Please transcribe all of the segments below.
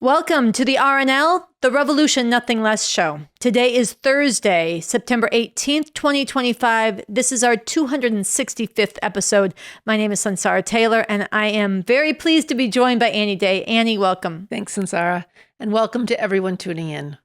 Welcome to the RNL, the Revolution Nothing Less show. Today is Thursday, September 18th, 2025. This is our 265th episode. My name is Sansara Taylor, and I am very pleased to be joined by Annie Day. Annie, welcome. Thanks, Sansara, and welcome to everyone tuning in.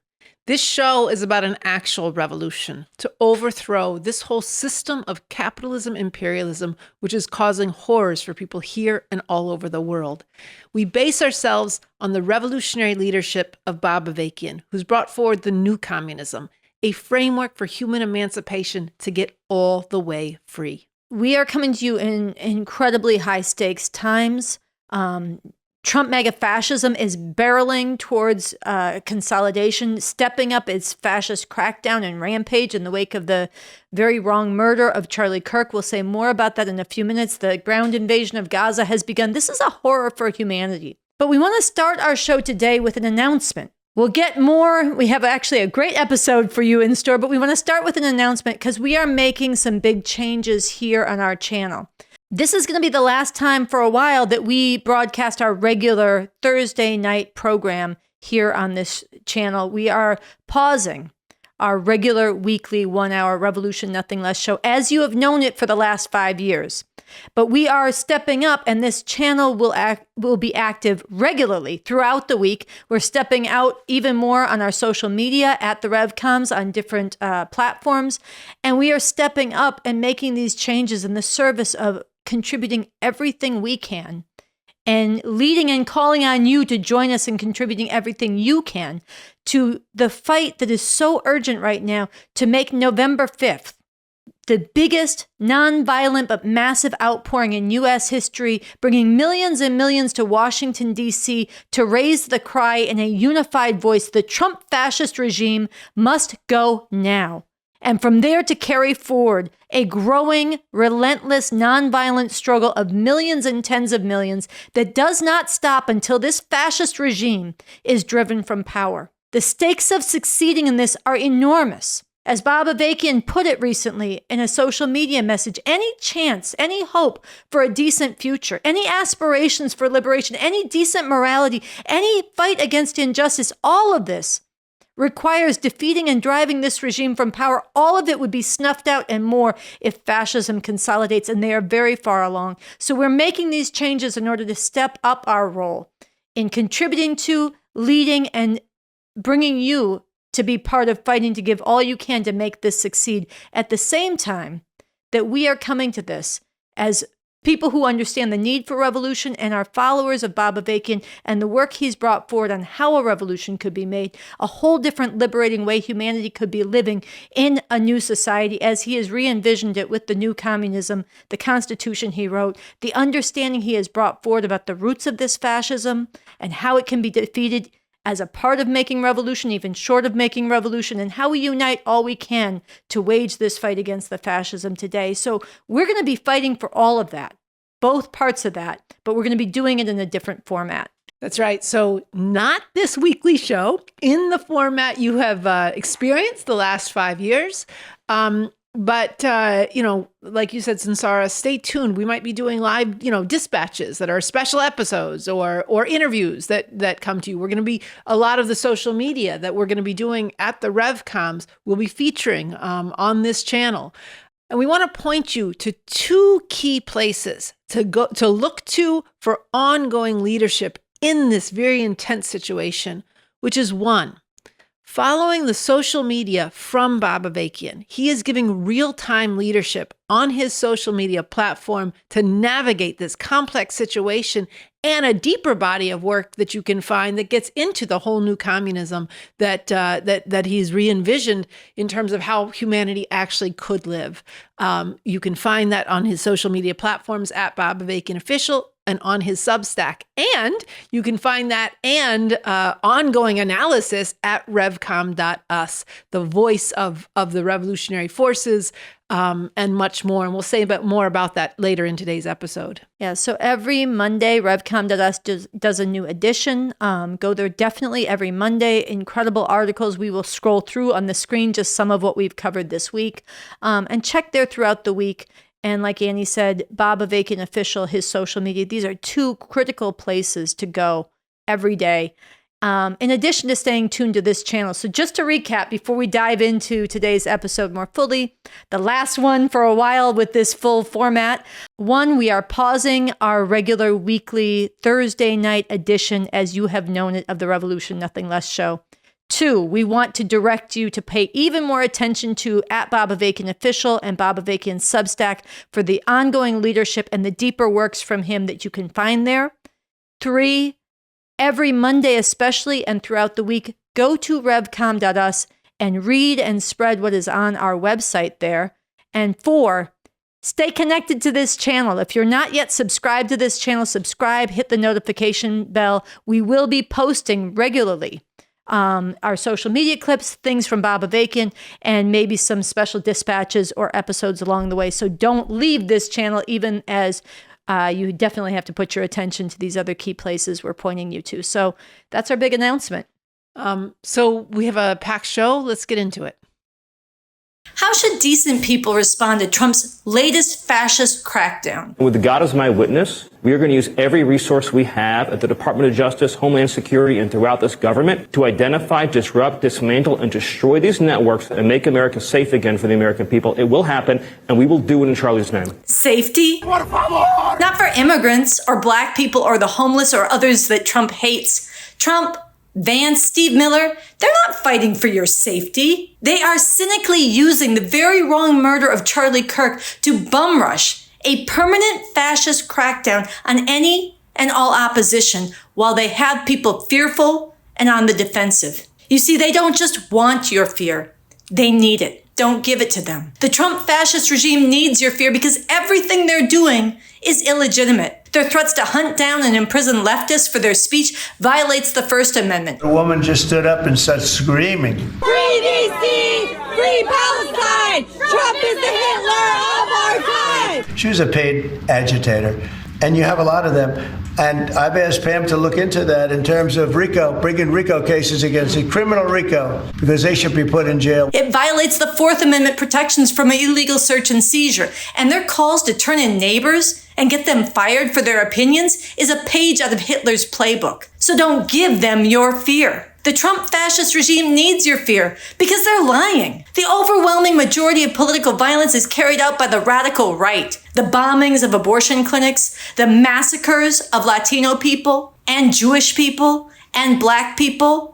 This show is about an actual revolution to overthrow this whole system of capitalism, imperialism, which is causing horrors for people here and all over the world. We base ourselves on the revolutionary leadership of Bob Avakian, who's brought forward the new communism, a framework for human emancipation to get all the way free. We are coming to you in incredibly high stakes times. Trump mega fascism is barreling towards consolidation, stepping up its fascist crackdown and rampage in the wake of the very wrong murder of Charlie Kirk. We'll say more about that in a few minutes. The ground invasion of Gaza has begun. This is a horror for humanity. But we want to start our show today with an announcement. We'll get more. We have actually a great episode for you in store, but we want to start with an announcement because we are making some big changes here on our channel. This is going to be the last time for a while that we broadcast our regular Thursday night program here on this channel. We are pausing our regular weekly 1-hour Revolution Nothing Less show as you have known it for the last 5 years. But we are stepping up, and this channel will be active regularly throughout the week. We're stepping out even more on our social media at the RevComs on different platforms. And we are stepping up and making these changes in the service of contributing everything we can and leading and calling on you to join us in contributing everything you can to the fight that is so urgent right now to make November 5th the biggest nonviolent but massive outpouring in U.S. history, bringing millions and millions to Washington, D.C. to raise the cry in a unified voice. The Trump fascist regime must go now. And from there to carry forward a growing, relentless, nonviolent struggle of millions and tens of millions that does not stop until this fascist regime is driven from power. The stakes of succeeding in this are enormous. As Bob Avakian put it recently in a social media message, any chance, any hope for a decent future, any aspirations for liberation, any decent morality, any fight against injustice, all of this requires defeating and driving this regime from power. All of it would be snuffed out and more if fascism consolidates, and they are very far along. So we're making these changes in order to step up our role in contributing to, leading, and bringing you to be part of fighting to give all you can to make this succeed. At the same time that we are coming to this as people who understand the need for revolution and are followers of Bob Avakian and the work he's brought forward on how a revolution could be made, a whole different liberating way humanity could be living in a new society as he has re-envisioned it with the new communism, the Constitution he wrote, the understanding he has brought forward about the roots of this fascism and how it can be defeated as a part of making revolution, even short of making revolution, and how we unite all we can to wage this fight against the fascism today. So we're going to be fighting for all of that, both parts of that, but we're going to be doing it in a different format. That's right. So not this weekly show in the format you have experienced the last 5 years. But like you said, Sansara, stay tuned. We might be doing live, dispatches that are special episodes or interviews that come to you. We're going to be a lot of the social media that we're going to be doing at the RevComs. We'll be featuring on this channel. And we want to point you to two key places to look to for ongoing leadership in this very intense situation, which is one, following the social media from Bob Avakian. He is giving real-time leadership on his social media platform to navigate this complex situation and a deeper body of work that you can find that gets into the whole new communism that he's re-envisioned in terms of how humanity actually could live. You can find that on his social media platforms at Bob Avakian Official and on his Substack. And you can find that and ongoing analysis at revcom.us, the voice of the revolutionary forces, and much more. And we'll say more about that later in today's episode. Yeah, so every Monday, revcom.us does a new edition. Go there definitely every Monday. Incredible articles. We will scroll through on the screen just some of what we've covered this week. And check there throughout the week. And like Annie said, Bob Avakian Official, his social media, these are two critical places to go every day. in addition to staying tuned to this channel. So just to recap, before we dive into today's episode more fully, the last one for a while with this full format. 1, we are pausing our regular weekly Thursday night edition, as you have known it, of the Revolution Nothing Less show. 2, we want to direct you to pay even more attention to @Bob Official and Bob Avakian's Substack for the ongoing leadership and the deeper works from him that you can find there. 3, every Monday especially and throughout the week, go to revcom.us and read and spread what is on our website there. And 4, stay connected to this channel. If you're not yet subscribed to this channel, subscribe, hit the notification bell. We will be posting regularly our social media clips, things from Bob Avakian, and maybe some special dispatches or episodes along the way. So don't leave this channel, even as you definitely have to put your attention to these other key places we're pointing you to. So that's our big announcement. So we have a packed show. Let's get into it. How should decent people respond to Trump's latest fascist crackdown? With God as my witness, we are going to use every resource we have at the Department of Justice, Homeland Security, and throughout this government to identify, disrupt, dismantle, and destroy these networks and make America safe again for the American people. It will happen, and we will do it in Charlie's name. Safety? Not for immigrants or black people or the homeless or others that Trump hates. Trump, Vance, Steve Miller, they're not fighting for your safety. They are cynically using the very wrong murder of Charlie Kirk to bum rush a permanent fascist crackdown on any and all opposition while they have people fearful and on the defensive. You see, they don't just want your fear. They need it. Don't give it to them. The Trump fascist regime needs your fear because everything they're doing is illegitimate. Their threats to hunt down and imprison leftists for their speech violates the First Amendment. The woman just stood up and started screaming. Free DC! Free Palestine! Trump is the Hitler of our time! She was a paid agitator, and you have a lot of them. And I've asked Pam to look into that in terms of RICO, bringing RICO cases against it, criminal RICO, because they should be put in jail. It violates the Fourth Amendment protections from illegal search and seizure. And their calls to turn in neighbors and get them fired for their opinions is a page out of Hitler's playbook. So don't give them your fear. The Trump fascist regime needs your fear because they're lying. The overwhelming majority of political violence is carried out by the radical right. The bombings of abortion clinics, the massacres of Latino people and Jewish people and black people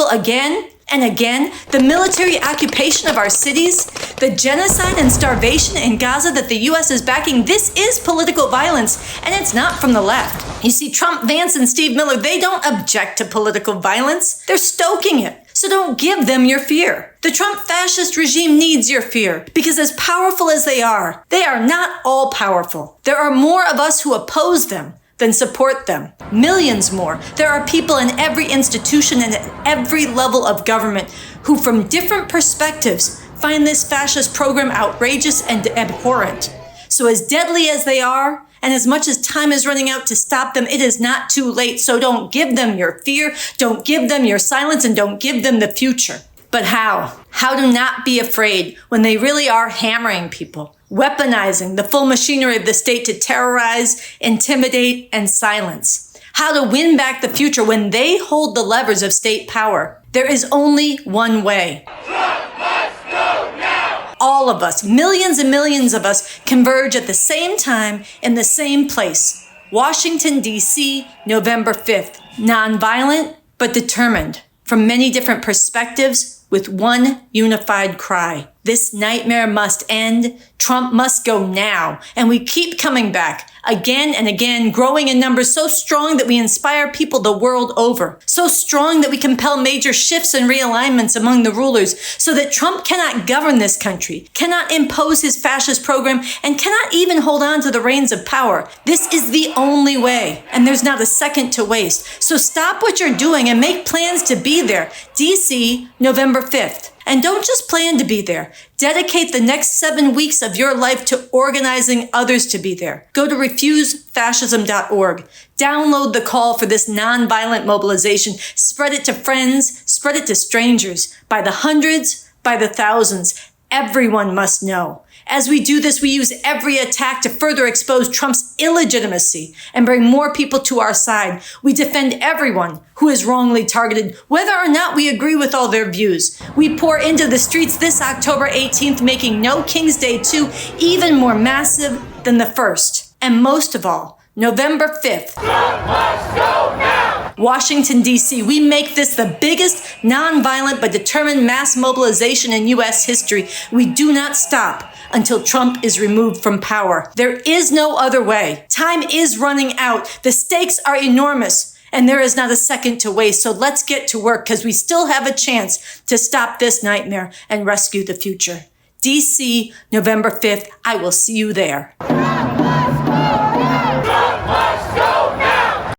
again and again, the military occupation of our cities, the genocide and starvation in Gaza that the U.S. is backing. This is political violence, and it's not from the left. You see, Trump, Vance, and Steve Miller, they don't object to political violence. They're stoking it. So don't give them your fear. The Trump fascist regime needs your fear because as powerful as they are not all powerful. There are more of us who oppose them than support them. Millions more. There are people in every institution and at every level of government who, from different perspectives, find this fascist program outrageous and abhorrent. So as deadly as they are, and as much as time is running out to stop them, it is not too late. So don't give them your fear, don't give them your silence, and don't give them the future. But how? How to not be afraid when they really are hammering people, weaponizing the full machinery of the state to terrorize, intimidate, and silence. How to win back the future when they hold the levers of state power. There is only one way. Trump must go now! All of us, millions and millions of us, converge at the same time in the same place. Washington, D.C., November 5th. Nonviolent, but determined. From many different perspectives, with one unified cry. This nightmare must end. Trump must go now. And we keep coming back again and again, growing in numbers so strong that we inspire people the world over. So strong that we compel major shifts and realignments among the rulers so that Trump cannot govern this country, cannot impose his fascist program, and cannot even hold on to the reins of power. This is the only way, and there's not a second to waste. So stop what you're doing and make plans to be there. DC, November 5th. And don't just plan to be there. Dedicate the next 7 weeks of your life to organizing others to be there. Go to refusefascism.org. Download the call for this nonviolent mobilization. Spread it to friends. Spread it to strangers. By the hundreds, by the thousands. Everyone must know. As we do this, we use every attack to further expose Trump's illegitimacy and bring more people to our side. We defend everyone who is wrongly targeted, whether or not we agree with all their views. We pour into the streets this October 18th, making No King's Day 2 even more massive than the first. And most of all, November 5th. Trump must go now! Washington, D.C., we make this the biggest nonviolent but determined mass mobilization in U.S. history. We do not stop until Trump is removed from power. There is no other way. Time is running out. The stakes are enormous, and there is not a second to waste. So let's get to work, because we still have a chance to stop this nightmare and rescue the future. DC, November 5th. I will see you there. Trump must go now! Trump must go now!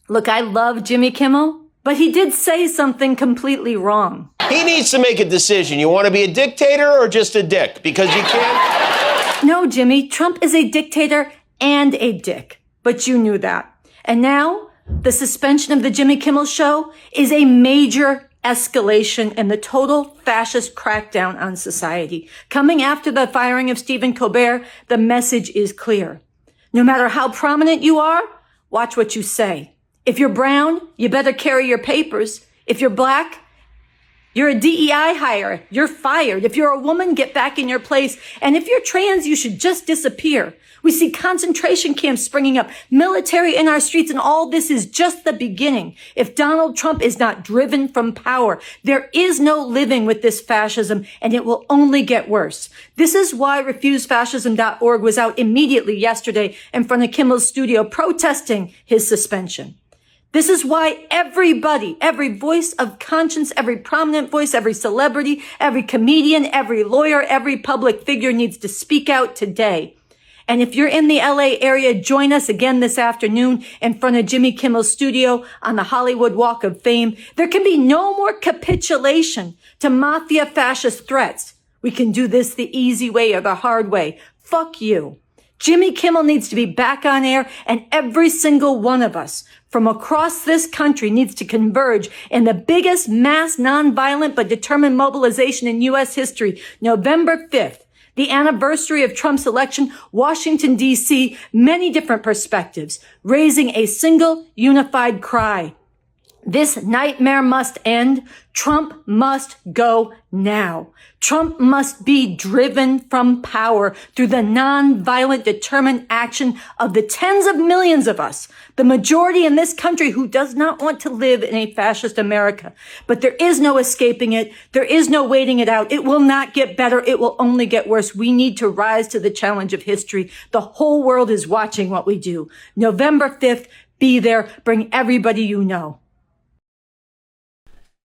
Look, I love Jimmy Kimmel, but he did say something completely wrong. He needs to make a decision. You want to be a dictator or just a dick? Because you can't. No, Jimmy, Trump is a dictator and a dick. But you knew that. And now, the suspension of the Jimmy Kimmel Show is a major escalation in the total fascist crackdown on society. Coming after the firing of Stephen Colbert, the message is clear. No matter how prominent you are, watch what you say. If you're brown, you better carry your papers. If you're black, you're a DEI hire. You're fired. If you're a woman, get back in your place. And if you're trans, you should just disappear. We see concentration camps springing up, military in our streets, and all this is just the beginning. If Donald Trump is not driven from power, there is no living with this fascism, and it will only get worse. This is why refusefascism.org was out immediately yesterday in front of Kimmel's studio protesting his suspension. This is why everybody, every voice of conscience, every prominent voice, every celebrity, every comedian, every lawyer, every public figure needs to speak out today. And if you're in the LA area, join us again this afternoon in front of Jimmy Kimmel's studio on the Hollywood Walk of Fame. There can be no more capitulation to mafia fascist threats. We can do this the easy way or the hard way. Fuck you. Jimmy Kimmel needs to be back on air, and every single one of us from across this country needs to converge in the biggest mass nonviolent but determined mobilization in U.S. history, November 5th. The anniversary of Trump's election, Washington, D.C., many different perspectives, raising a single unified cry. This nightmare must end. Trump must go now. Trump must be driven from power through the nonviolent, determined action of the tens of millions of us, the majority in this country who does not want to live in a fascist America. But there is no escaping it. There is no waiting it out. It will not get better. It will only get worse. We need to rise to the challenge of history. The whole world is watching what we do. November 5th, be there. Bring everybody you know.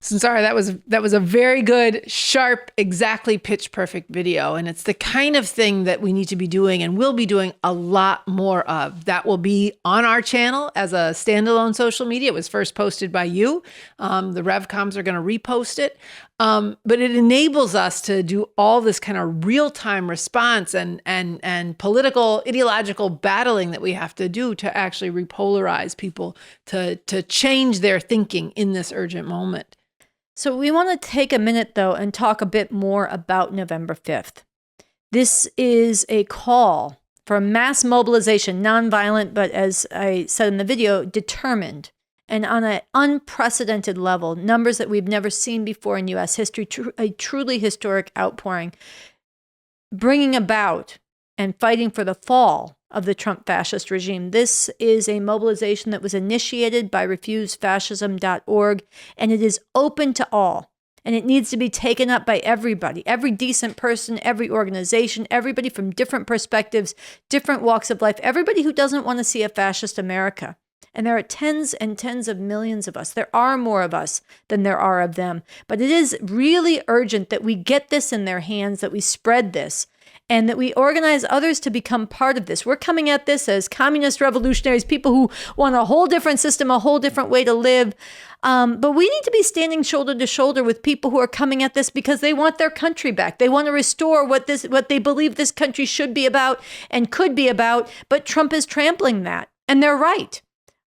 Sorry, that was a very good, sharp, exactly pitch perfect video. And it's the kind of thing that we need to be doing and will be doing a lot more of. That will be on our channel as a standalone social media. It was first posted by you. The RevComs are going to repost it. But it enables us to do all this kind of real-time response and political, ideological battling that we have to do to actually repolarize people, to change their thinking in this urgent moment. So we want to take a minute, though, and talk a bit more about November 5th. This is a call for mass mobilization, nonviolent, but as I said in the video, determined, and on an unprecedented level, numbers that we've never seen before in U.S. history, a truly historic outpouring, bringing about and fighting for the fall of the Trump fascist regime. This is a mobilization that was initiated by refusefascism.org, and it is open to all. And it needs to be taken up by everybody, every decent person, every organization, everybody from different perspectives, different walks of life, everybody who doesn't want to see a fascist America. And there are tens and tens of millions of us. There are more of us than there are of them. But it is really urgent that we get this in their hands, that we spread this, and that we organize others to become part of this. We're coming at this as communist revolutionaries, people who want a whole different system, a whole different way to live. But we need to be standing shoulder to shoulder with people who are coming at this because they want their country back. They want to restore what they believe this country should be about and could be about. But Trump is trampling that. And they're right.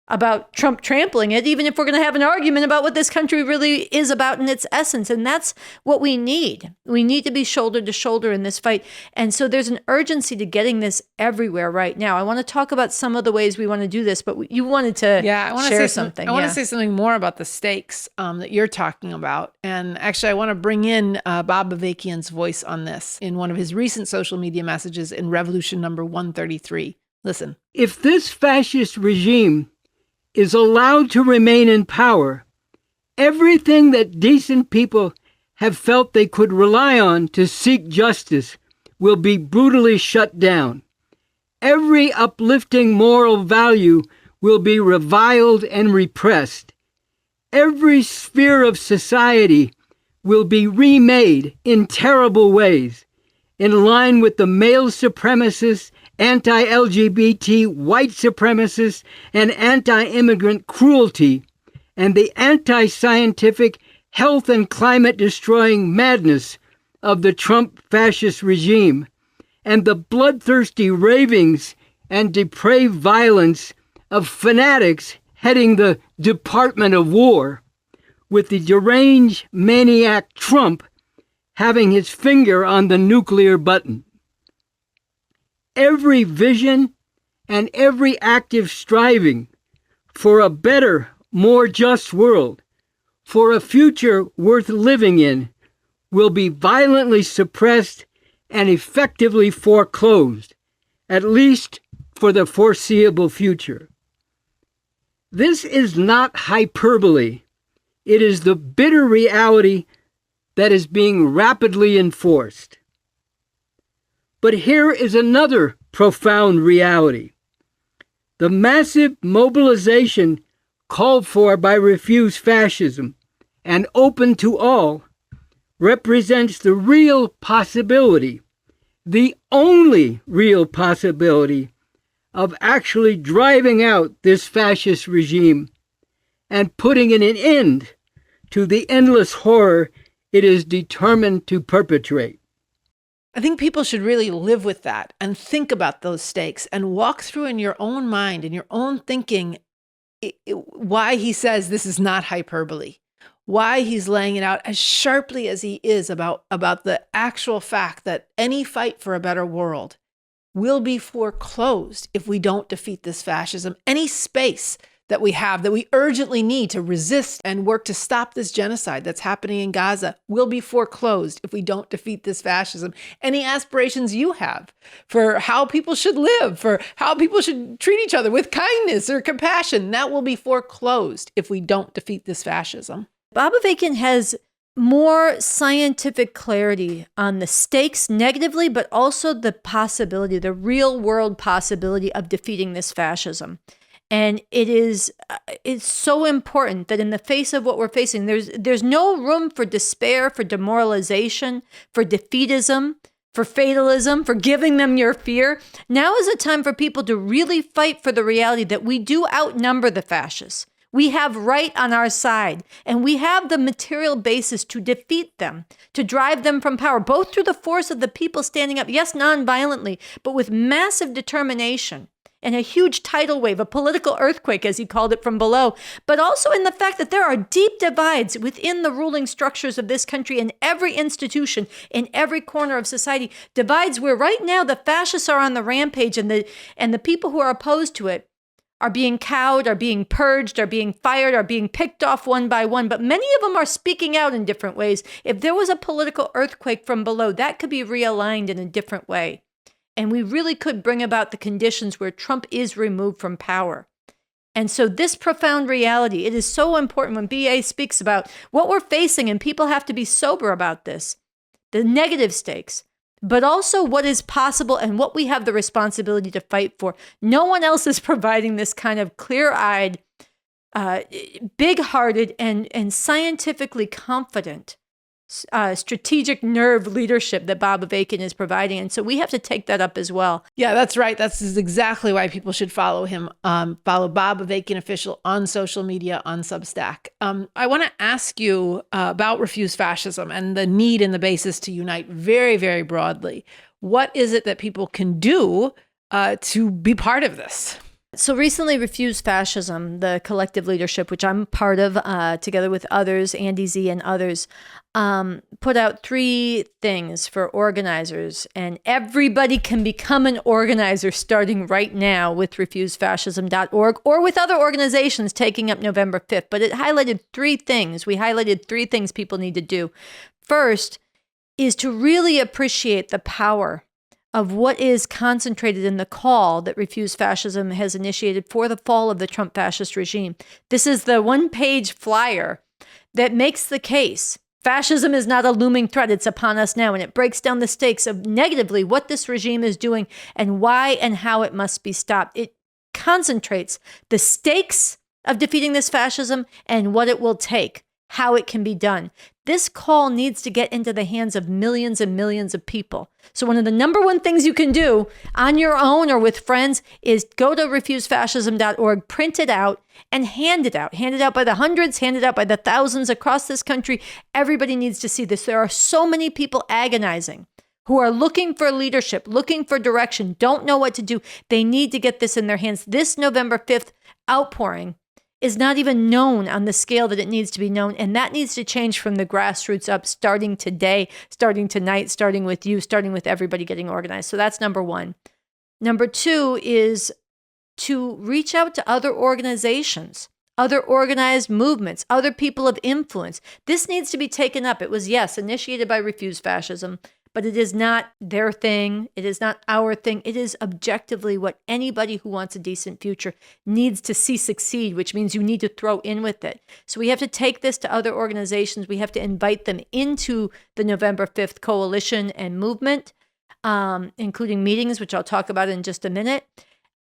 about Trump trampling it, even if we're going to have an argument about what this country really is about in its essence. And that's what we need. We need to be shoulder to shoulder in this fight. And so there's an urgency to getting this everywhere right now. I want to talk about some of the ways we want to do this, but you wanted to share something. I want to say something more about the stakes that you're talking about. And actually, I want to bring in Bob Avakian's voice on this in one of his recent social media messages in Revolution number 133. Listen. If this fascist regime is allowed to remain in power, everything that decent people have felt they could rely on to seek justice will be brutally shut down. Every uplifting moral value will be reviled and repressed. Every sphere of society will be remade in terrible ways, in line with the male supremacist, anti-LGBT white supremacist, and anti-immigrant cruelty, and the anti-scientific, health and climate-destroying madness of the Trump fascist regime, and the bloodthirsty ravings and depraved violence of fanatics heading the Department of War, with the deranged maniac Trump having his finger on the nuclear button. Every vision and every active striving for a better, more just world, for a future worth living in, will be violently suppressed and effectively foreclosed, at least for the foreseeable future. This is not hyperbole. It is the bitter reality that is being rapidly enforced. But here is another profound reality. The massive mobilization called for by Refuse Fascism and Open to All represents the real possibility, the only real possibility, of actually driving out this fascist regime and putting an end to the endless horror it is determined to perpetrate. I think people should really live with that and think about those stakes and walk through in your own mind, in your own thinking, why he says this is not hyperbole, why he's laying it out as sharply as he is about the actual fact that any fight for a better world will be foreclosed if we don't defeat this fascism. Any space that we have, that we urgently need to resist and work to stop this genocide that's happening in Gaza, will be foreclosed if we don't defeat this fascism. Any aspirations you have for how people should live, for how people should treat each other with kindness or compassion, that will be foreclosed if we don't defeat this fascism. Bob Avakian has more scientific clarity on the stakes negatively, but also the possibility, the real world possibility of defeating this fascism. And it's so important that in the face of what we're facing, there's no room for despair, for demoralization, for defeatism, for fatalism, for giving them your fear. Now is a time for people to really fight for the reality that we do outnumber the fascists. We have right on our side, and we have the material basis to defeat them, to drive them from power, both through the force of the people standing up, yes, non-violently, but with massive determination and a huge tidal wave, a political earthquake, as he called it, from below, but also in the fact that there are deep divides within the ruling structures of this country, in every institution, in every corner of society, divides where right now the fascists are on the rampage, and the people who are opposed to it are being cowed, are being purged, are being fired, are being picked off one by one. But many of them are speaking out in different ways. If there was a political earthquake from below, that could be realigned in a different way. And we really could bring about the conditions where Trump is removed from power. And so this profound reality, it is so important when BA speaks about what we're facing, and people have to be sober about this, the negative stakes, but also what is possible and what we have the responsibility to fight for. No one else is providing this kind of clear-eyed, big-hearted, and scientifically confident strategic nerve leadership that Bob Avakian is providing. And so we have to take that up as well. Yeah, that's right. That's exactly why people should follow him. Follow Bob Avakian Official on social media, on Substack. I want to ask you about Refuse Fascism and the need and the basis to unite very, very broadly. What is it that people can do to be part of this? So recently, Refuse Fascism, the collective leadership, which I'm part of, together with others, Andy Z and others, put out 3 things for organizers. And everybody can become an organizer starting right now with refusefascism.org or with other organizations taking up November 5th. But it highlighted 3 things. We highlighted 3 things people need to do. First is to really appreciate the power of what is concentrated in the call that Refuse Fascism has initiated for the fall of the Trump fascist regime. This is the 1-page flyer that makes the case. Fascism is not a looming threat. It's upon us now. And it breaks down the stakes of negatively what this regime is doing and why and how it must be stopped. It concentrates the stakes of defeating this fascism and what it will take, how it can be done. This call needs to get into the hands of millions and millions of people. So one of the number 1 things you can do on your own or with friends is go to refusefascism.org, print it out, and hand it out. Hand it out by the hundreds, hand it out by the thousands across this country. Everybody needs to see this. There are so many people agonizing who are looking for leadership, looking for direction, don't know what to do. They need to get this in their hands. This November 5th outpouring is not even known on the scale that it needs to be known. And that needs to change from the grassroots up, starting today, starting tonight, starting with you, starting with everybody getting organized. So that's number 1. Number 2 is to reach out to other organizations, other organized movements, other people of influence. This needs to be taken up. It was, yes, initiated by Refuse Fascism, but it is not their thing. It is not our thing. It is objectively what anybody who wants a decent future needs to see succeed, which means you need to throw in with it. So we have to take this to other organizations. We have to invite them into the November 5th coalition and movement, including meetings, which I'll talk about in just a minute.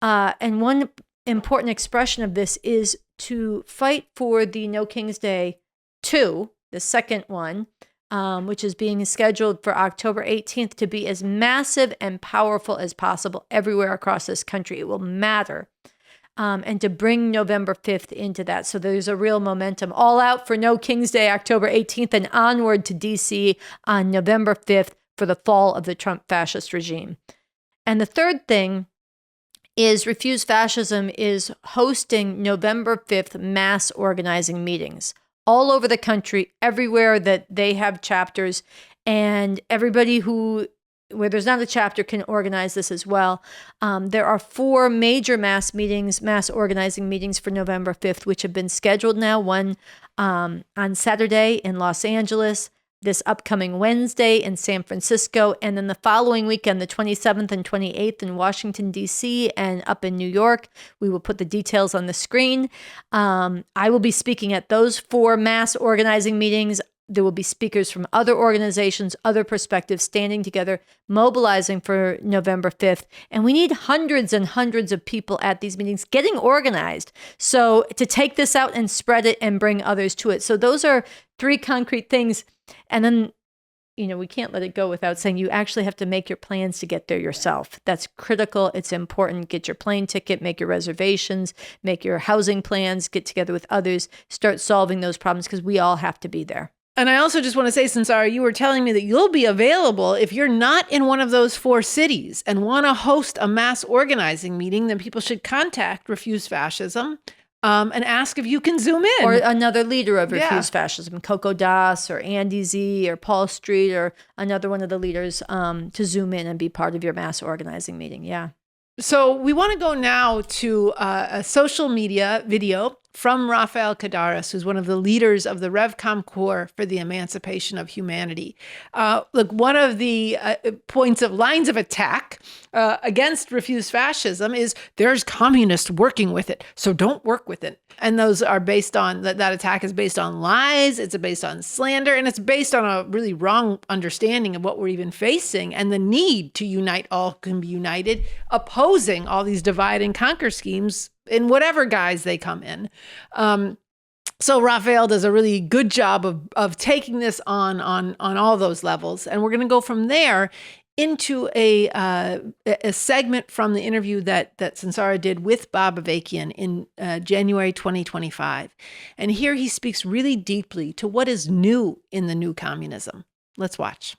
And one important expression of this is to fight for the No King's Day 2, the second one, which is being scheduled for October 18th, to be as massive and powerful as possible everywhere across this country. It will matter. And to bring November 5th into that. So there's a real momentum. All out for No King's Day, October 18th, and onward to D.C. on November 5th for the fall of the Trump fascist regime. And the third thing is Refuse Fascism is hosting November 5th mass organizing meetings all over the country, everywhere that they have chapters, and everybody where there's not a chapter can organize this as well. There are 4 major mass organizing meetings for November 5th, which have been scheduled now. One on Saturday in Los Angeles, this upcoming Wednesday in San Francisco, and then the following weekend, the 27th and 28th in Washington, D.C., and up in New York. We will put the details on the screen. I will be speaking at those 4 mass organizing meetings. There will be speakers from other organizations, other perspectives, standing together, mobilizing for November 5th. And we need hundreds and hundreds of people at these meetings getting organized. So to take this out and spread it and bring others to it. So those are 3 concrete things. And then, we can't let it go without saying you actually have to make your plans to get there yourself. That's critical. It's important. Get your plane ticket, make your reservations, make your housing plans, get together with others, start solving those problems, because we all have to be there. And I also just want to say, Sansara, you were telling me that you'll be available if you're not in one of those 4 cities and want to host a mass organizing meeting, then people should contact Refuse Fascism and ask if you can zoom in. Or another leader of Refuse Fascism, Coco Das or Andy Z or Paul Street or another one of the leaders to zoom in and be part of your mass organizing meeting. Yeah. So we want to go now to a social media video from Rafael Cadares, who's one of the leaders of the Revcom Corps for the Emancipation of Humanity. Look, one of the lines of attack against Refuse Fascism is there's communists working with it, so don't work with it. And those are based on, that attack is based on lies, it's based on slander, and it's based on a really wrong understanding of what we're even facing and the need to unite all can be united, opposing all these divide and conquer schemes in whatever guise they come in. So Rafael does a really good job of taking this on all those levels. And we're going to go from there into a segment from the interview that Sansara did with Bob Avakian in January 2025. And here he speaks really deeply to what is new in the new communism. Let's watch.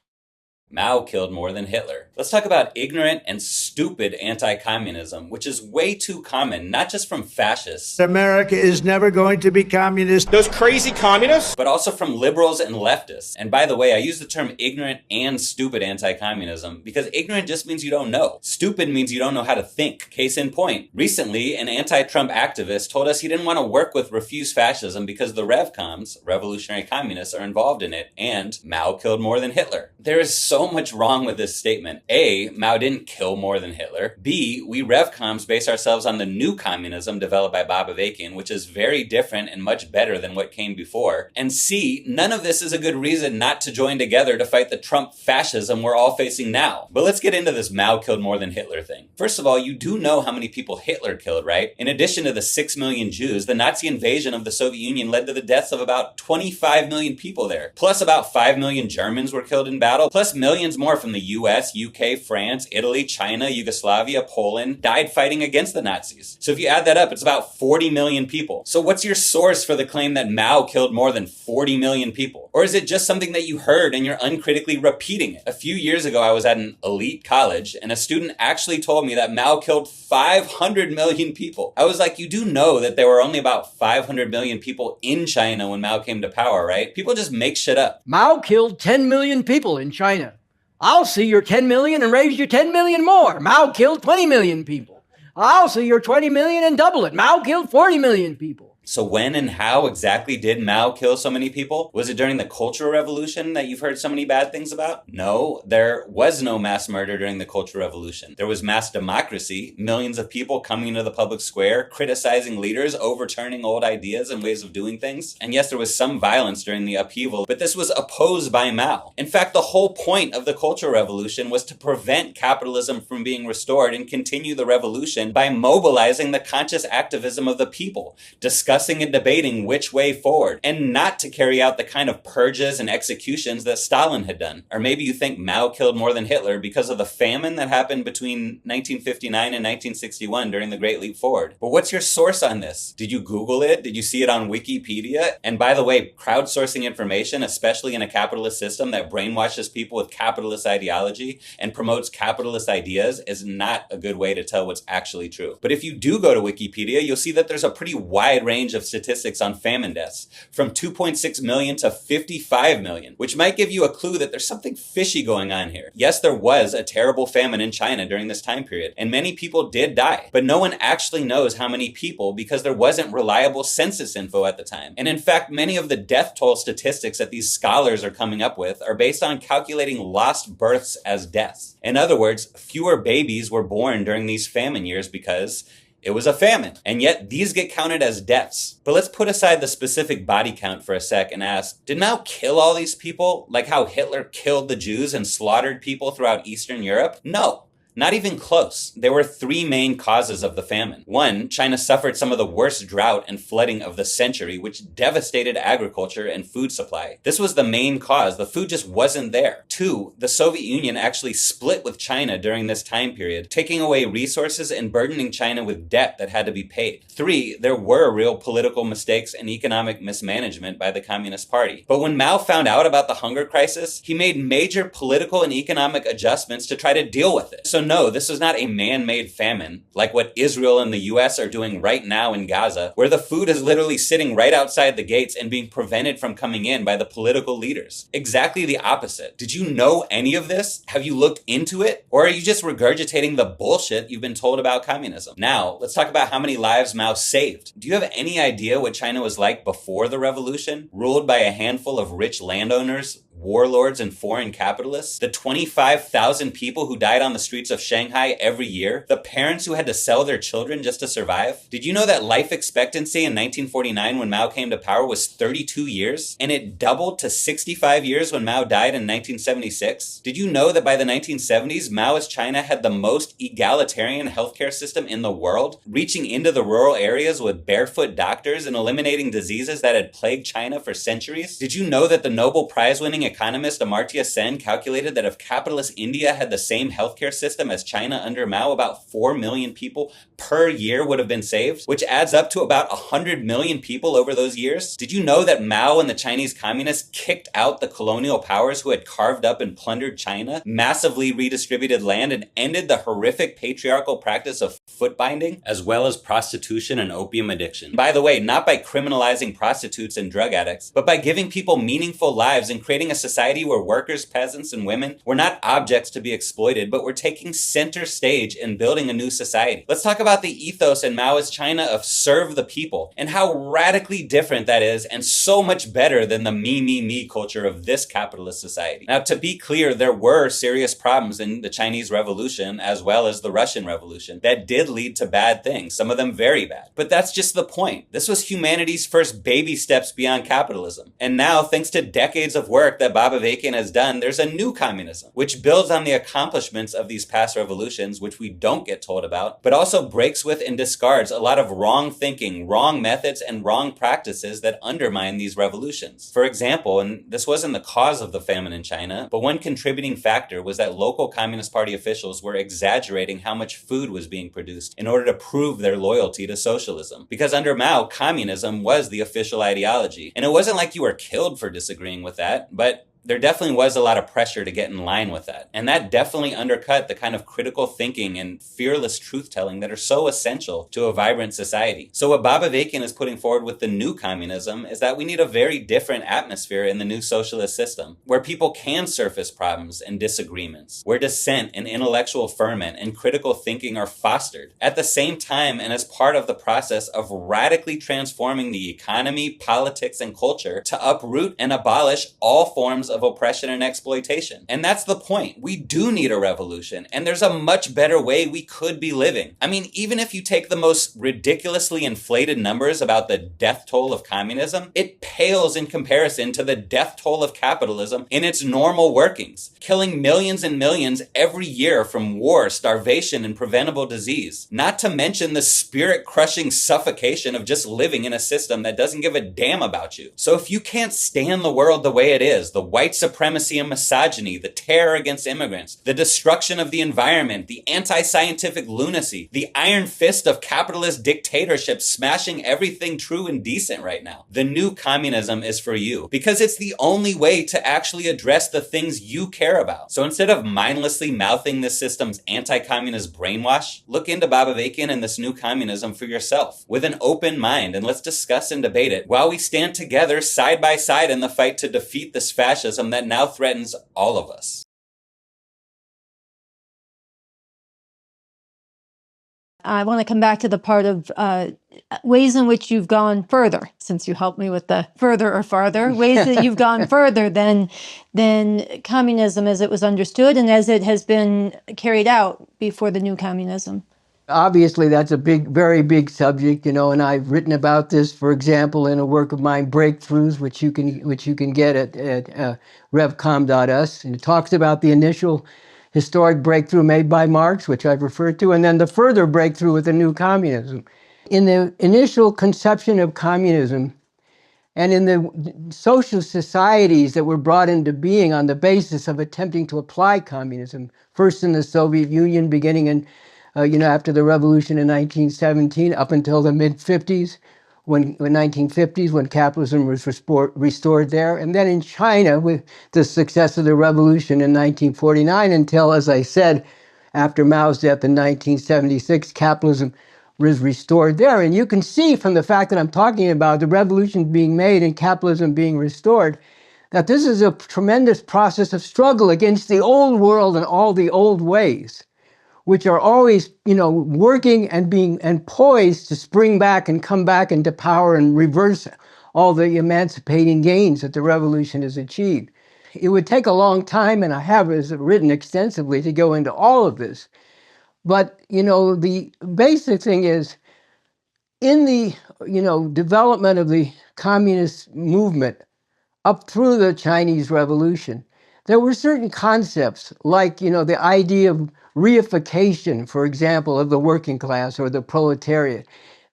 Mao killed more than Hitler. Let's talk about ignorant and stupid anti-communism, which is way too common, not just from fascists. America is never going to be communist. Those crazy communists? But also from liberals and leftists. And by the way, I use the term ignorant and stupid anti-communism because ignorant just means you don't know. Stupid means you don't know how to think. Case in point, recently an anti-Trump activist told us he didn't want to work with Refuse Fascism because the RevComs, revolutionary communists, are involved in it, and Mao killed more than Hitler. There is so much wrong with this statement. A, Mao didn't kill more than Hitler. B, we RevComs base ourselves on the new communism developed by Bob Avakian, which is very different and much better than what came before. And C, none of this is a good reason not to join together to fight the Trump fascism we're all facing now. But let's get into this Mao killed more than Hitler thing. First of all, you do know how many people Hitler killed, right? In addition to the 6 million Jews, the Nazi invasion of the Soviet Union led to the deaths of about 25 million people there. Plus about 5 million Germans were killed in battle, plus millions more from the US, UK, France, Italy, China, Yugoslavia, Poland died fighting against the Nazis. So if you add that up, it's about 40 million people. So what's your source for the claim that Mao killed more than 40 million people? Or is it just something that you heard and you're uncritically repeating it? A few years ago, I was at an elite college and a student actually told me that Mao killed 500 million people. I was like, you do know that there were only about 500 million people in China when Mao came to power, right? People just make shit up. Mao killed 10 million people in China. I'll see your 10 million and raise you 10 million more. Mao killed 20 million people. I'll see your 20 million and double it. Mao killed 40 million people. So when and how exactly did Mao kill so many people? Was it during the Cultural Revolution that you've heard so many bad things about? No, there was no mass murder during the Cultural Revolution. There was mass democracy, millions of people coming into the public square, criticizing leaders, overturning old ideas and ways of doing things. And yes, there was some violence during the upheaval, but this was opposed by Mao. In fact, the whole point of the Cultural Revolution was to prevent capitalism from being restored and continue the revolution by mobilizing the conscious activism of the people, discussing and debating which way forward, and not to carry out the kind of purges and executions that Stalin had done. Or maybe you think Mao killed more than Hitler because of the famine that happened between 1959 and 1961 during the Great Leap Forward. But what's your source on this? Did you Google it? Did you see it on Wikipedia? And by the way, crowdsourcing information, especially in a capitalist system that brainwashes people with capitalist ideology and promotes capitalist ideas, is not a good way to tell what's actually true. But if you do go to Wikipedia, you'll see that there's a pretty wide range of statistics on famine deaths, from 2.6 million to 55 million, which might give you a clue that there's something fishy going on here. Yes, there was a terrible famine in China during this time period, and many people did die, but no one actually knows how many people because there wasn't reliable census info at the time. And in fact, many of the death toll statistics that these scholars are coming up with are based on calculating lost births as deaths. In other words, fewer babies were born during these famine years because it was a famine, and yet these get counted as deaths. But let's put aside the specific body count for a sec and ask, did Mao kill all these people like how Hitler killed the Jews and slaughtered people throughout Eastern Europe? No. Not even close. There were three main causes of the famine. One, China suffered some of the worst drought and flooding of the century, which devastated agriculture and food supply. This was the main cause. The food just wasn't there. Two, the Soviet Union actually split with China during this time period, taking away resources and burdening China with debt that had to be paid. Three, there were real political mistakes and economic mismanagement by the Communist Party. But when Mao found out about the hunger crisis, he made major political and economic adjustments to try to deal with it. So no, this was not a man-made famine, like what Israel and the US are doing right now in Gaza, where the food is literally sitting right outside the gates and being prevented from coming in by the political leaders. Exactly the opposite. Did you know any of this? Have you looked into it? Or are you just regurgitating the bullshit you've been told about communism? Now, let's talk about how many lives Mao saved. Do you have any idea what China was like before the revolution? Ruled by a handful of rich landowners, warlords, and foreign capitalists, the 25,000 people who died on the streets of Shanghai every year, the parents who had to sell their children just to survive. Did you know that life expectancy in 1949 when Mao came to power was 32 years? And it doubled to 65 years when Mao died in 1976? Did you know that by the 1970s, Maoist China had the most egalitarian healthcare system in the world, reaching into the rural areas with barefoot doctors and eliminating diseases that had plagued China for centuries? Did you know that the Nobel Prize-winning economist Amartya Sen calculated that if capitalist India had the same healthcare system as China under Mao, about 4 million people per year would have been saved, which adds up to about 100 million people over those years. Did you know that Mao and the Chinese communists kicked out the colonial powers who had carved up and plundered China, massively redistributed land, and ended the horrific patriarchal practice of foot binding, as well as prostitution and opium addiction? By the way, not by criminalizing prostitutes and drug addicts, but by giving people meaningful lives and creating a society where workers, peasants, and women were not objects to be exploited, but were taking center stage in building a new society. Let's talk about the ethos in Maoist China of serve the people, and how radically different that is, and so much better than the me culture of this capitalist society. Now, to be clear, there were serious problems in the Chinese Revolution, as well as the Russian Revolution, that did lead to bad things, some of them very bad. But that's just the point. This was humanity's first baby steps beyond capitalism. And now, thanks to decades of work that Bob Avakian has done, there's a new communism, which builds on the accomplishments of these past revolutions, which we don't get told about, but also breaks with and discards a lot of wrong thinking, wrong methods, and wrong practices that undermine these revolutions. For example, and this wasn't the cause of the famine in China, but one contributing factor was that local Communist Party officials were exaggerating how much food was being produced in order to prove their loyalty to socialism. Because under Mao, communism was the official ideology. And it wasn't like you were killed for disagreeing with that, but there definitely was a lot of pressure to get in line with that. And that definitely undercut the kind of critical thinking and fearless truth-telling that are so essential to a vibrant society. So what Bob Avakian is putting forward with the new communism is that we need a very different atmosphere in the new socialist system, where people can surface problems and disagreements, where dissent and intellectual ferment and critical thinking are fostered, at the same time and as part of the process of radically transforming the economy, politics, and culture to uproot and abolish all forms of oppression and exploitation. And that's the point. We do need a revolution, and there's a much better way we could be living. I mean, even if you take the most ridiculously inflated numbers about the death toll of communism, it pales in comparison to the death toll of capitalism in its normal workings, killing millions and millions every year from war, starvation, and preventable disease. Not to mention the spirit-crushing suffocation of just living in a system that doesn't give a damn about you. So if you can't stand the world the way it is, the white supremacy and misogyny, the terror against immigrants, the destruction of the environment, the anti-scientific lunacy, the iron fist of capitalist dictatorship smashing everything true and decent right now. The new communism is for you, because it's the only way to actually address the things you care about. So instead of mindlessly mouthing this system's anti-communist brainwash, look into Bob Avakian and this new communism for yourself with an open mind, and let's discuss and debate it while we stand together side by side in the fight to defeat this fascism that now threatens all of us. I want to come back to the part of ways in which you've gone further, since you helped me with the further or farther, ways that you've gone further than communism as it was understood and as it has been carried out before the new communism. Obviously, that's a very big subject, and I've written about this, for example, in a work of mine, Breakthroughs, which you can get at revcom.us, and it talks about the initial historic breakthrough made by Marx, which I've referred to, and then the further breakthrough with the new communism. In the initial conception of communism, and in the social societies that were brought into being on the basis of attempting to apply communism, first in the Soviet Union, beginning in after the revolution in 1917, up until the mid-50s, when 1950s, when capitalism was restored there, and then in China with the success of the revolution in 1949, until, as I said, after Mao's death in 1976, capitalism was restored there. And you can see from the fact that I'm talking about the revolution being made and capitalism being restored, that this is a tremendous process of struggle against the old world and all the old ways, which are always, working and poised to spring back and come back into power and reverse all the emancipating gains that the revolution has achieved. It would take a long time, and I have written extensively to go into all of this. But, the basic thing is, in the, development of the communist movement up through the Chinese Revolution, there were certain concepts like, the idea of reification, for example, of the working class or the proletariat.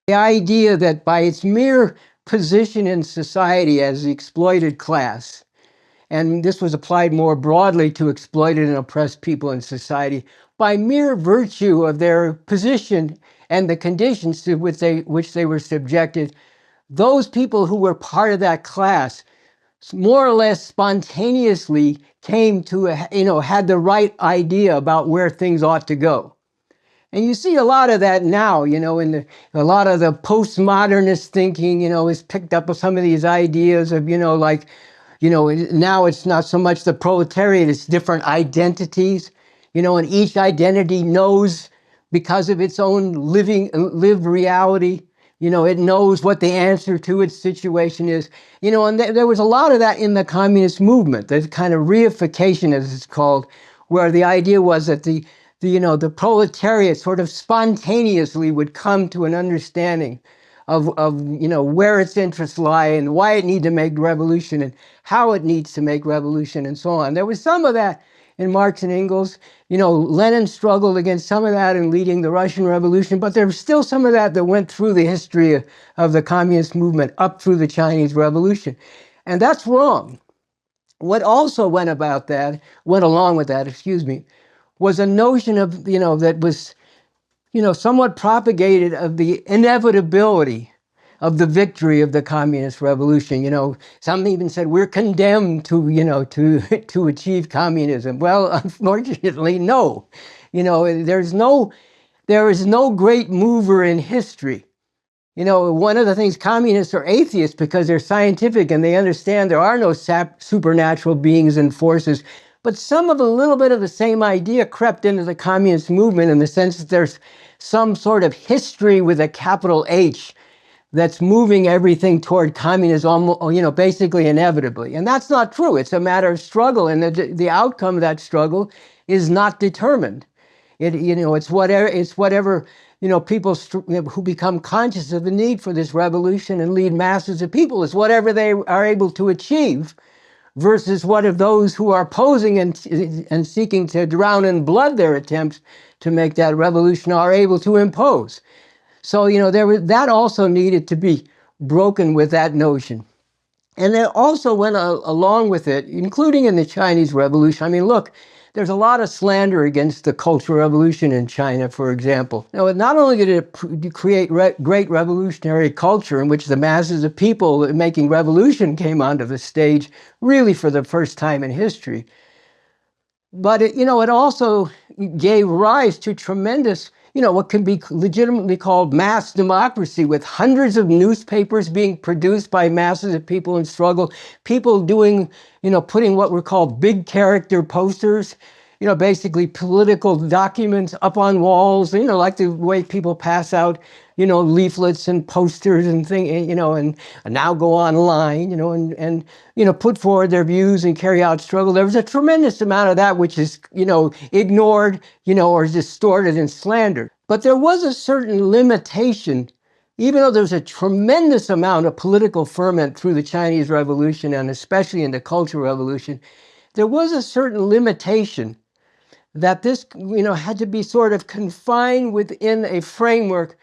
The idea that by its mere position in society as the exploited class, and this was applied more broadly to exploited and oppressed people in society by mere virtue of their position and the conditions to which they were subjected. Those people who were part of that class more or less spontaneously came to, had the right idea about where things ought to go. And you see a lot of that now, in a lot of the postmodernist thinking, is picked up with some of these ideas of, now it's not so much the proletariat, it's different identities, and each identity knows because of its own lived reality. It knows what the answer to its situation is. And there was a lot of that in the communist movement, the kind of reification, as it's called, where the idea was that the proletariat sort of spontaneously would come to an understanding of where its interests lie and why it needs to make revolution and how it needs to make revolution and so on. There was some of that in Marx and Engels. Lenin struggled against some of that in leading the Russian Revolution, but there was still some of that went through the history of the communist movement up through the Chinese Revolution. And that's wrong. What also went along with that, was a notion of, that was, somewhat propagated of the inevitability of the victory of the communist revolution. Some even said we're condemned to achieve communism. Well, unfortunately, no. There is no great mover in history. One of the things, communists are atheists because they're scientific and they understand there are no supernatural beings and forces. But some of a little bit of the same idea crept into the communist movement in the sense that there's some sort of history with a capital H that's moving everything toward communism, basically inevitably. And that's not true. It's a matter of struggle, and the outcome of that struggle is not determined. It's whatever people who become conscious of the need for this revolution and lead masses of people, is whatever they are able to achieve, versus what of those who are opposing and seeking to drown in blood their attempts to make that revolution are able to impose. So, that also needed to be broken with that notion. And it also went along with it, including in the Chinese Revolution. I mean, look, there's a lot of slander against the Cultural Revolution in China, for example. Now, not only did it create great revolutionary culture in which the masses of people making revolution came onto the stage, really for the first time in history, but it also gave rise to tremendous, what can be legitimately called mass democracy, with hundreds of newspapers being produced by masses of people in struggle, people doing, putting what were called big character posters, basically political documents up on walls, like the way people pass out, leaflets and posters and things, and now go online, and put forward their views and carry out struggle. There was a tremendous amount of that which is, ignored, or distorted and slandered. But there was a certain limitation, even though there was a tremendous amount of political ferment through the Chinese Revolution and especially in the Cultural Revolution, there was a certain limitation that this, had to be sort of confined within a framework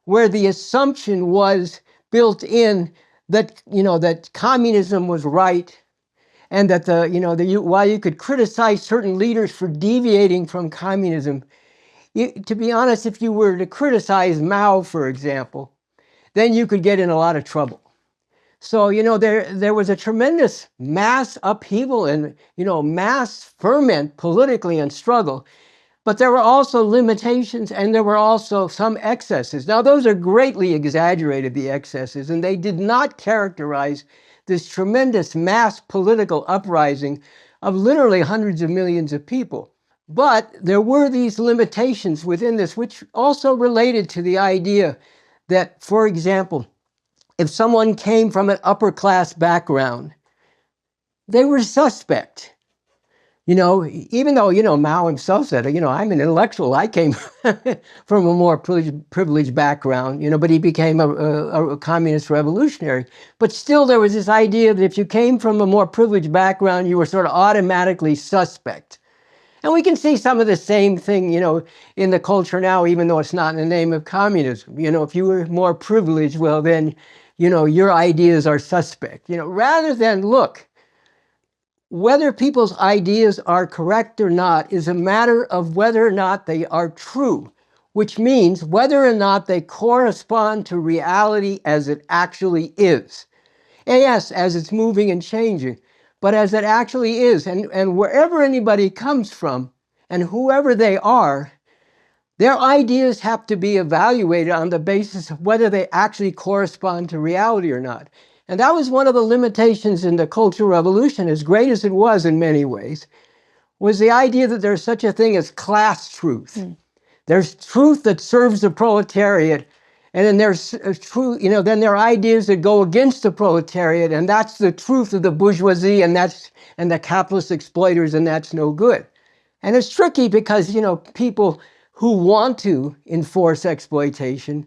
where the assumption was built in that, that communism was right, and that while you could criticize certain leaders for deviating from communism, to be honest, if you were to criticize Mao, for example, then you could get in a lot of trouble. So, there was a tremendous mass upheaval and, mass ferment politically and struggle. But there were also limitations, and there were also some excesses. Now, those are greatly exaggerated, the excesses, and they did not characterize this tremendous mass political uprising of literally hundreds of millions of people. But there were these limitations within this, which also related to the idea that, for example, if someone came from an upper class background, they were suspect. Even though, Mao himself said, I'm an intellectual, I came from a more privileged background, but he became a communist revolutionary. But still there was this idea that if you came from a more privileged background, you were sort of automatically suspect. And we can see some of the same thing, in the culture now, even though it's not in the name of communism. If you were more privileged, well then, your ideas are suspect. Rather than, look, whether people's ideas are correct or not is a matter of whether or not they are true, which means whether or not they correspond to reality as it actually is. And yes, as it's moving and changing, but as it actually is. And wherever anybody comes from and whoever they are, their ideas have to be evaluated on the basis of whether they actually correspond to reality or not. And that was one of the limitations in the Cultural Revolution, as great as it was in many ways, was the idea that there's such a thing as class truth. There's truth that serves the proletariat, and then there's truth, then there are ideas that go against the proletariat, and that's the truth of the bourgeoisie, and the capitalist exploiters, and that's no good. And it's tricky because, people who want to enforce exploitation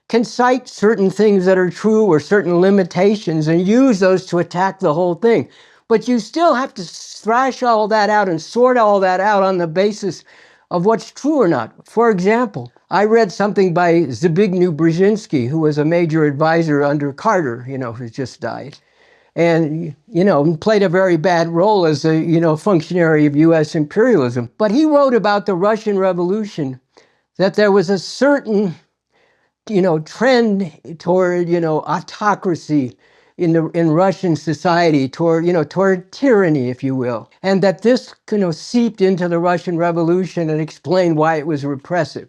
can cite certain things that are true or certain limitations and use those to attack the whole thing. But you still have to thrash all that out and sort all that out on the basis of what's true or not. For example, I read something by Zbigniew Brzezinski, who was a major advisor under Carter, who just died. And, played a very bad role as a, functionary of U.S. imperialism. But he wrote about the Russian Revolution, that there was a certain, trend toward, autocracy in Russian society, toward tyranny, if you will. And that this, seeped into the Russian Revolution and explained why it was repressive.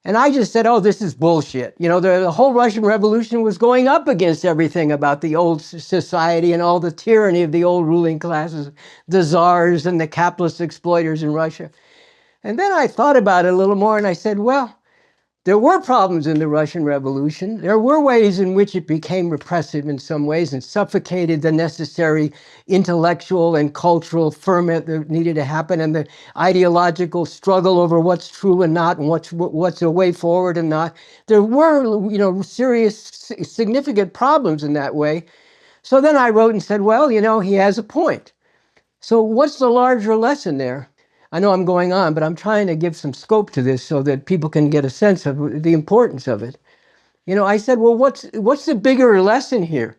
And I just said, oh, this is bullshit. The whole Russian Revolution was going up against everything about the old society and all the tyranny of the old ruling classes, the czars and the capitalist exploiters in Russia. And then I thought about it a little more and I said, well, there were problems in the Russian Revolution. There were ways in which it became repressive in some ways and suffocated the necessary intellectual and cultural ferment that needed to happen, and the ideological struggle over what's true and not, and what's a way forward and not. There were, serious, significant problems in that way. So then I wrote and said, well, he has a point. So what's the larger lesson there? I know I'm going on, but I'm trying to give some scope to this so that people can get a sense of the importance of it. I said, well, what's the bigger lesson here?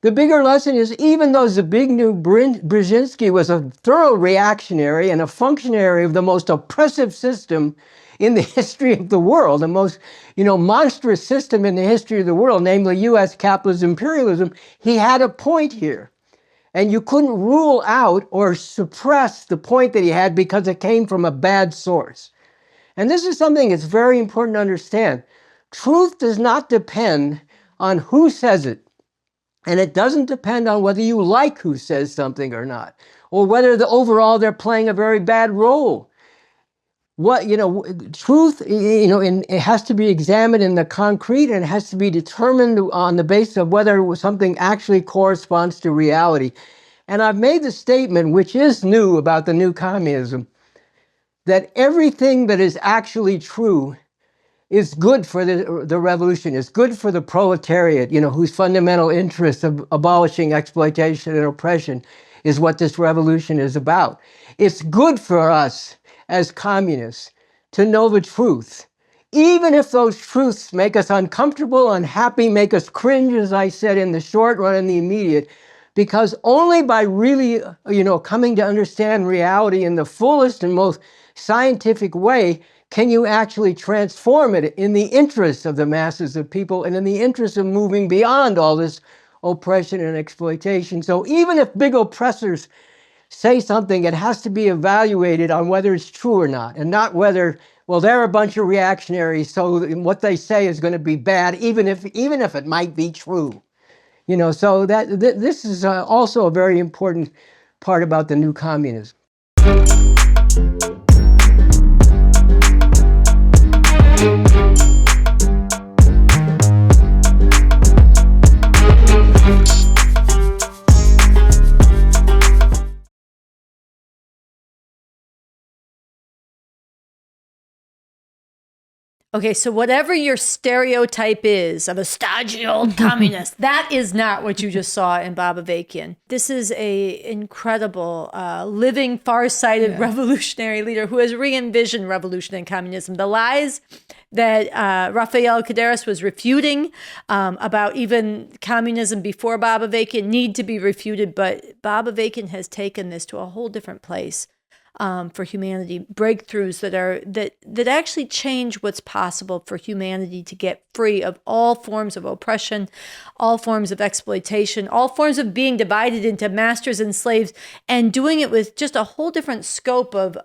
The bigger lesson is, even though Zbigniew Brzezinski was a thorough reactionary and a functionary of the most oppressive system in the history of the world, the most, monstrous system in the history of the world, namely U.S. capitalist imperialism, he had a point here. And you couldn't rule out or suppress the point that he had because it came from a bad source. And this is something that's very important to understand. Truth does not depend on who says it. And it doesn't depend on whether you like who says something or not, or whether overall they're playing a very bad role. Truth, it has to be examined in the concrete, and it has to be determined on the basis of whether something actually corresponds to reality. And I've made the statement, which is new about the new communism, that everything that is actually true is good for the revolution, is good for the proletariat, whose fundamental interest of abolishing exploitation and oppression is what this revolution is about. It's good for us as communists to know the truth, even if those truths make us uncomfortable, unhappy, make us cringe, as I said, in the short run and the immediate, because only by really, coming to understand reality in the fullest and most scientific way can you actually transform it in the interest of the masses of people and in the interest of moving beyond all this oppression and exploitation. So even if big oppressors say something, it has to be evaluated on whether it's true or not, and not whether, well, they're a bunch of reactionaries, so what they say is going to be bad, even if it might be true. So that this is also a very important part about the new communism. Okay, so whatever your stereotype is of a stodgy old communist, that is not what you just saw in Bob Avakian. This is a incredible, living, far-sighted revolutionary leader who has re-envisioned revolution and communism. The lies that Rafael Caderas was refuting about even communism before Bob Avakian need to be refuted, but Bob Avakian has taken this to a whole different place. For humanity, breakthroughs that actually change what's possible for humanity to get free of all forms of oppression, all forms of exploitation, all forms of being divided into masters and slaves, and doing it with just a whole different scope of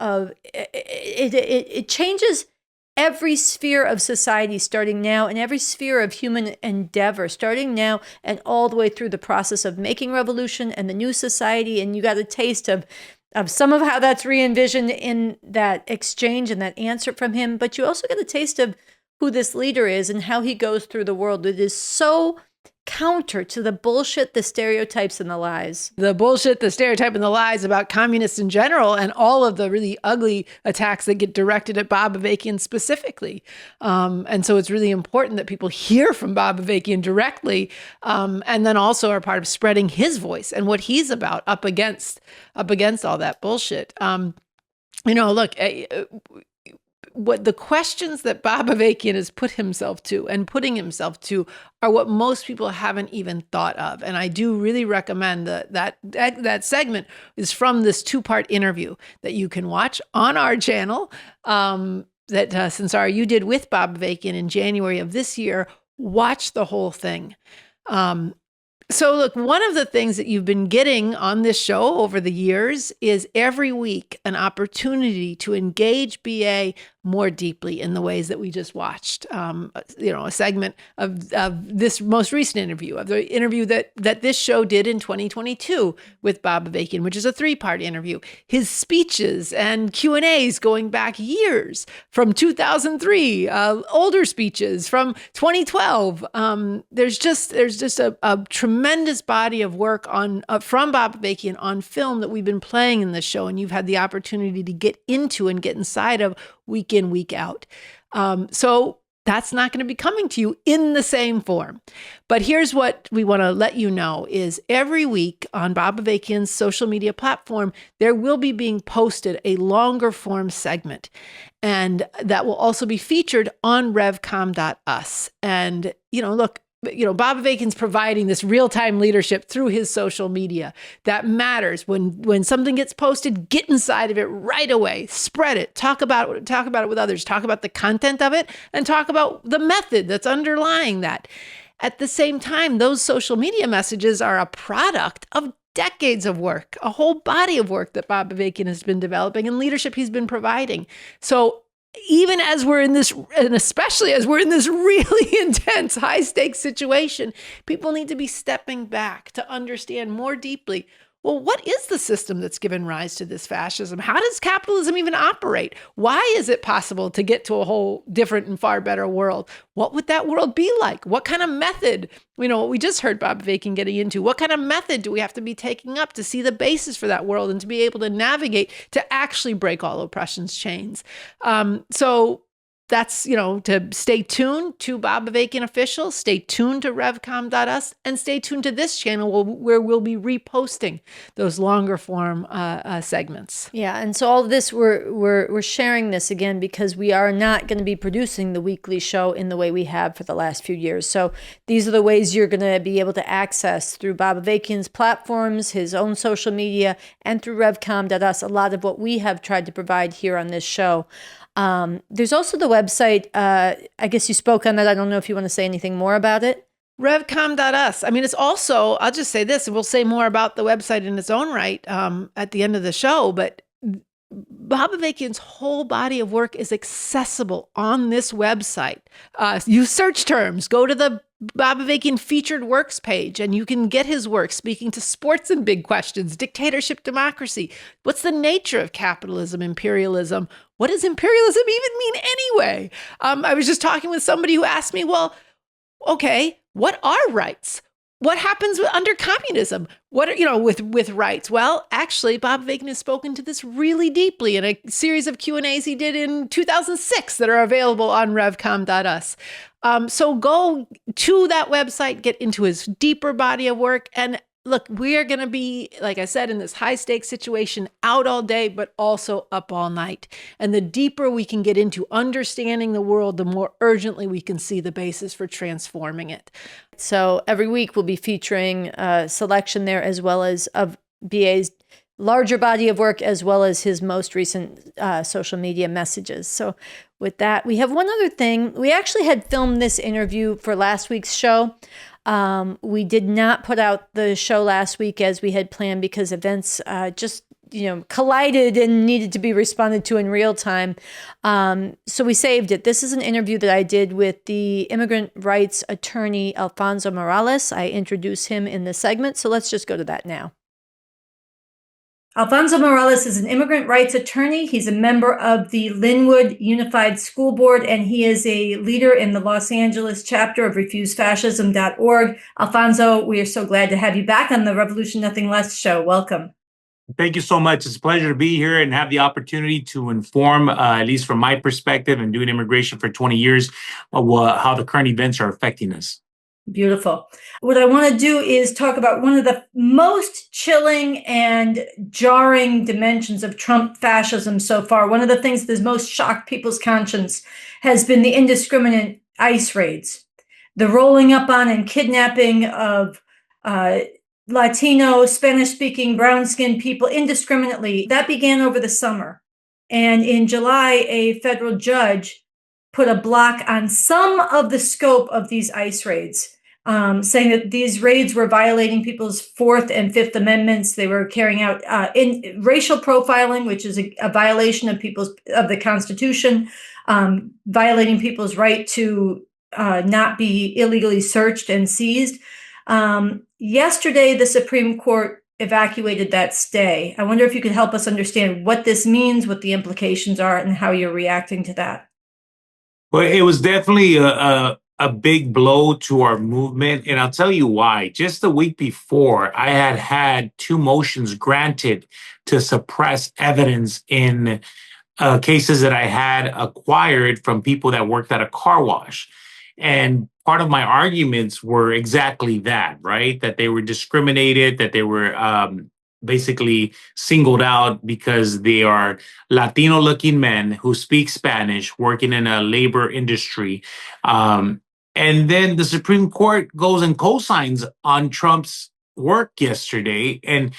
it changes every sphere of society starting now, and every sphere of human endeavor starting now, and all the way through the process of making revolution and the new society. And you got a taste of some of how that's re-envisioned in that exchange and that answer from him. But you also get a taste of who this leader is and how he goes through the world. It is so counter to the bullshit, the stereotypes, and the lies. The bullshit, the stereotype, and the lies about communists in general, and all of the really ugly attacks that get directed at Bob Avakian specifically. And so it's really important that people hear from Bob Avakian directly, and then also are part of spreading his voice and what he's about up against all that bullshit. Look, what the questions that Bob Avakian has put himself to and putting himself to are what most people haven't even thought of. And I do really recommend that segment is from this 2-part interview that you can watch on our channel that Sansara, you did with Bob Avakian in January of this year. Watch the whole thing. So look, one of the things that you've been getting on this show over the years is every week an opportunity to engage BA more deeply in the ways that we just watched. A segment of this most recent interview, of the interview that this show did in 2022 with Bob Avakian, which is a 3-part interview. His speeches and Q&As going back years from 2003, older speeches from 2012. There's just a tremendous body of work from Bob Avakian on film that we've been playing in this show, and you've had the opportunity to get into and get inside of week in, week out. So that's not going to be coming to you in the same form. But here's what we want to let you know is every week on Bob Avakian's social media platform, there will be being posted a longer form segment. And that will also be featured on revcom.us. And, look, Bob Avakian's providing this real-time leadership through his social media. That matters. When something gets posted, get inside of it right away. Spread it. Talk about it with others. Talk about the content of it and talk about the method that's underlying that. At the same time, those social media messages are a product of decades of work, a whole body of work that Bob Avakian has been developing and leadership he's been providing. So even as we're in this, and especially as we're in this really intense, high-stakes situation, people need to be stepping back to understand more deeply, well, what is the system that's given rise to this fascism? How does capitalism even operate? Why is it possible to get to a whole different and far better world? What would that world be like? What kind of method, what we just heard Bob Avakian getting into, what kind of method do we have to be taking up to see the basis for that world and to be able to navigate to actually break all oppression's chains? So that's, to stay tuned to Bob Avakian Official, stay tuned to revcom.us, and stay tuned to this channel where we'll be reposting those longer form segments. Yeah, and so all of this, we're sharing this again because we are not going to be producing the weekly show in the way we have for the last few years. So these are the ways you're going to be able to access through Bob Avakian's platforms, his own social media, and through revcom.us, a lot of what we have tried to provide here on this show. There's also the website. I guess you spoke on that. I don't know if you want to say anything more about it. Revcom.us. It's also, I'll just say this, and we'll say more about the website in its own right at the end of the show, but Bob Avakian's whole body of work is accessible on this website. Use search terms, go to the Bob Avakian featured works page, and you can get his work speaking to sports and big questions, dictatorship, democracy. What's the nature of capitalism, imperialism? What does imperialism even mean anyway? I was just talking with somebody who asked me, well, okay, what are rights? what happens under communism? What are, with rights? Well, actually, Bob Avakian has spoken to this really deeply in a series of Q&As he did in 2006 that are available on revcom.us. So go to that website, get into his deeper body of work. And look, we are going to be, like I said, in this high stakes situation, out all day, but also up all night. And the deeper we can get into understanding the world, the more urgently we can see the basis for transforming it. So every week we'll be featuring a selection there, as well as of BA's larger body of work, as well as his most recent social media messages. So with that, we have one other thing. We actually had filmed this interview for last week's show. We did not put out the show last week as we had planned because events just collided and needed to be responded to in real time. So we saved it. This is an interview that I did with the immigrant rights attorney, Alfonso Morales. I introduce him in the segment. So let's just go to that now. Alfonso Morales is an immigrant rights attorney. He's a member of the Linwood Unified School Board, and he is a leader in the Los Angeles chapter of refusefascism.org. Alfonso, we are so glad to have you back on the Revolution Nothing Less show. Welcome. Thank you so much. It's a pleasure to be here and have the opportunity to inform, at least from my perspective and doing immigration for 20 years, how the current events are affecting us. Beautiful. What I want to do is talk about one of the most chilling and jarring dimensions of Trump fascism so far. One of the things that has most shocked people's conscience has been the indiscriminate ICE raids, the rolling up on and kidnapping of Latino, Spanish-speaking, brown-skinned people indiscriminately. That began over the summer. And in July, a federal judge put a block on some of the scope of these ICE raids, saying that these raids were violating people's Fourth and Fifth Amendments. They were carrying out in racial profiling, which is a violation of the Constitution, violating people's right to not be illegally searched and seized. Yesterday, the Supreme Court evacuated that stay. I wonder if you could help us understand what this means, what the implications are, and how you're reacting to that. Well, it was definitely a big blow to our movement, and I'll tell you why. Just the week before, I had 2 motions granted to suppress evidence in cases that I had acquired from people that worked at a car wash. And part of my arguments were exactly that, right? That they were discriminated, that they were basically singled out because they are Latino-looking men who speak Spanish, working in a labor industry. And then the Supreme Court goes and co-signs on Trump's work yesterday. And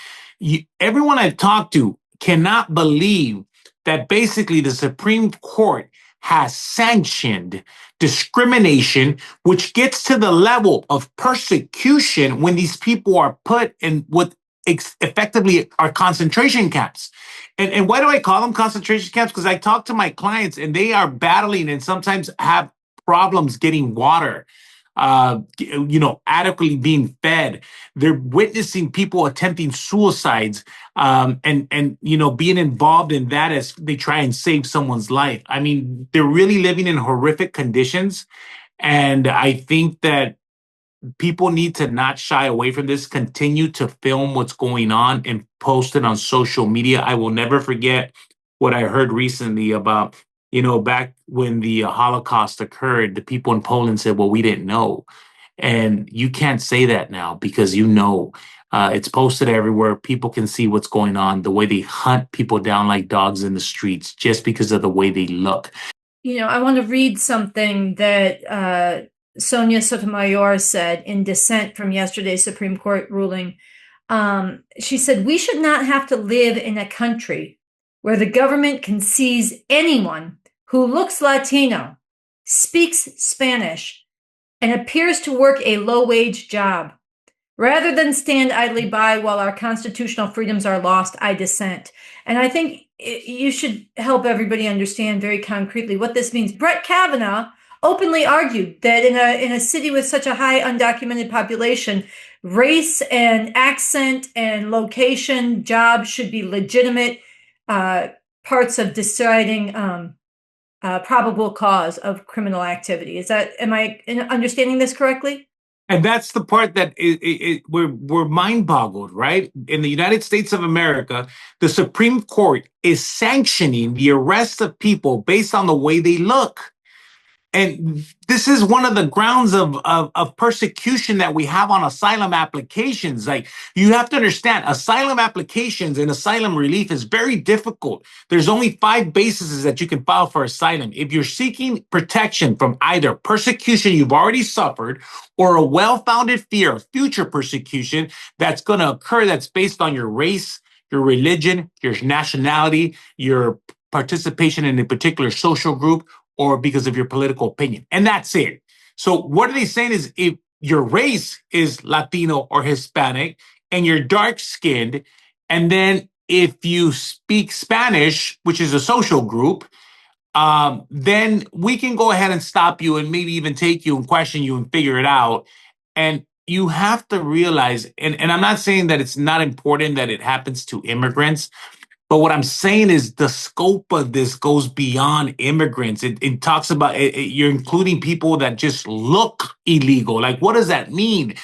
everyone I've talked to cannot believe that basically the Supreme Court has sanctioned discrimination, which gets to the level of persecution when these people are put in what effectively are concentration camps. And why do I call them concentration camps? Because I talk to my clients and they are battling and sometimes have problems getting water, adequately being fed. They're witnessing people attempting suicides, and being involved in that as they try and save someone's life. I mean, they're really living in horrific conditions. And I think that people need to not shy away from this, continue to film what's going on and post it on social media. I will never forget what I heard recently about, back when the Holocaust occurred, the people in Poland said, well, we didn't know. And you can't say that now because it's posted everywhere. People can see what's going on, the way they hunt people down like dogs in the streets just because of the way they look. I want to read something that Sonia Sotomayor said in dissent from yesterday's Supreme Court ruling. She said, we should not have to live in a country where the government can seize anyone who looks Latino, speaks Spanish, and appears to work a low-wage job. Rather than stand idly by while our constitutional freedoms are lost, I dissent. And I think you should help everybody understand very concretely what this means. Brett Kavanaugh openly argued that in a city with such a high undocumented population, race and accent and location, jobs should be legitimate parts of deciding probable cause of criminal activity. Am I understanding this correctly? And that's the part that we're mind boggled, right? In the United States of America, the Supreme Court is sanctioning the arrest of people based on the way they look. And this is one of the grounds of persecution that we have on asylum applications. Like, you have to understand, asylum applications and asylum relief is very difficult. There's only 5 bases that you can file for asylum. If you're seeking protection from either persecution you've already suffered or a well-founded fear of future persecution that's going to occur, that's based on your race, your religion, your nationality, your participation in a particular social group, or because of your political opinion. And that's it. So what are they saying is, if your race is Latino or Hispanic and you're dark skinned, and then if you speak Spanish, which is a social group, then we can go ahead and stop you and maybe even take you and question you and figure it out. And you have to realize, and I'm not saying that it's not important that it happens to immigrants, but what I'm saying is the scope of this goes beyond immigrants. It talks about you're including people that just look illegal. Like, what does that mean?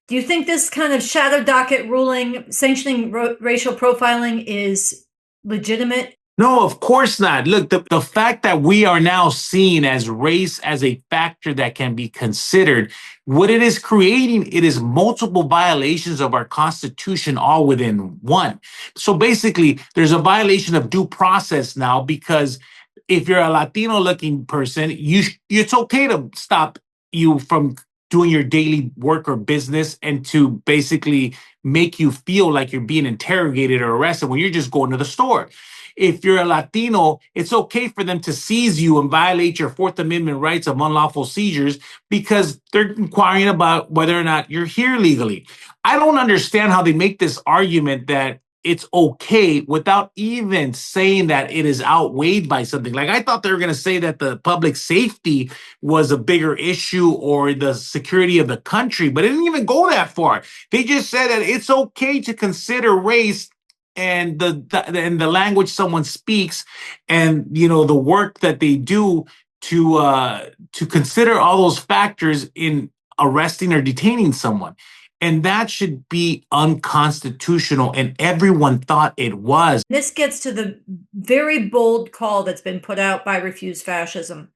Do you think this kind of shadow docket ruling sanctioning racial profiling is legitimate? No, of course not. Look, the fact that we are now seen as race as a factor that can be considered, what it is creating, it is multiple violations of our Constitution all within one. So basically, there's a violation of due process now, because if you're a Latino-looking person, it's okay to stop you from doing your daily work or business and to basically make you feel like you're being interrogated or arrested when you're just going to the store. If you're a Latino, it's okay for them to seize you and violate your Fourth Amendment rights of unlawful seizures because they're inquiring about whether or not you're here legally. I don't understand how they make this argument that it's okay without even saying that it is outweighed by something. Like, I thought they were going to say that the public safety was a bigger issue or the security of the country, but it didn't even go that far. They just said that it's okay to consider race and the language someone speaks, and the work that they do to consider all those factors in arresting or detaining someone. And that should be unconstitutional, and everyone thought it was. This gets to the very bold call that's been put out by Refuse Fascism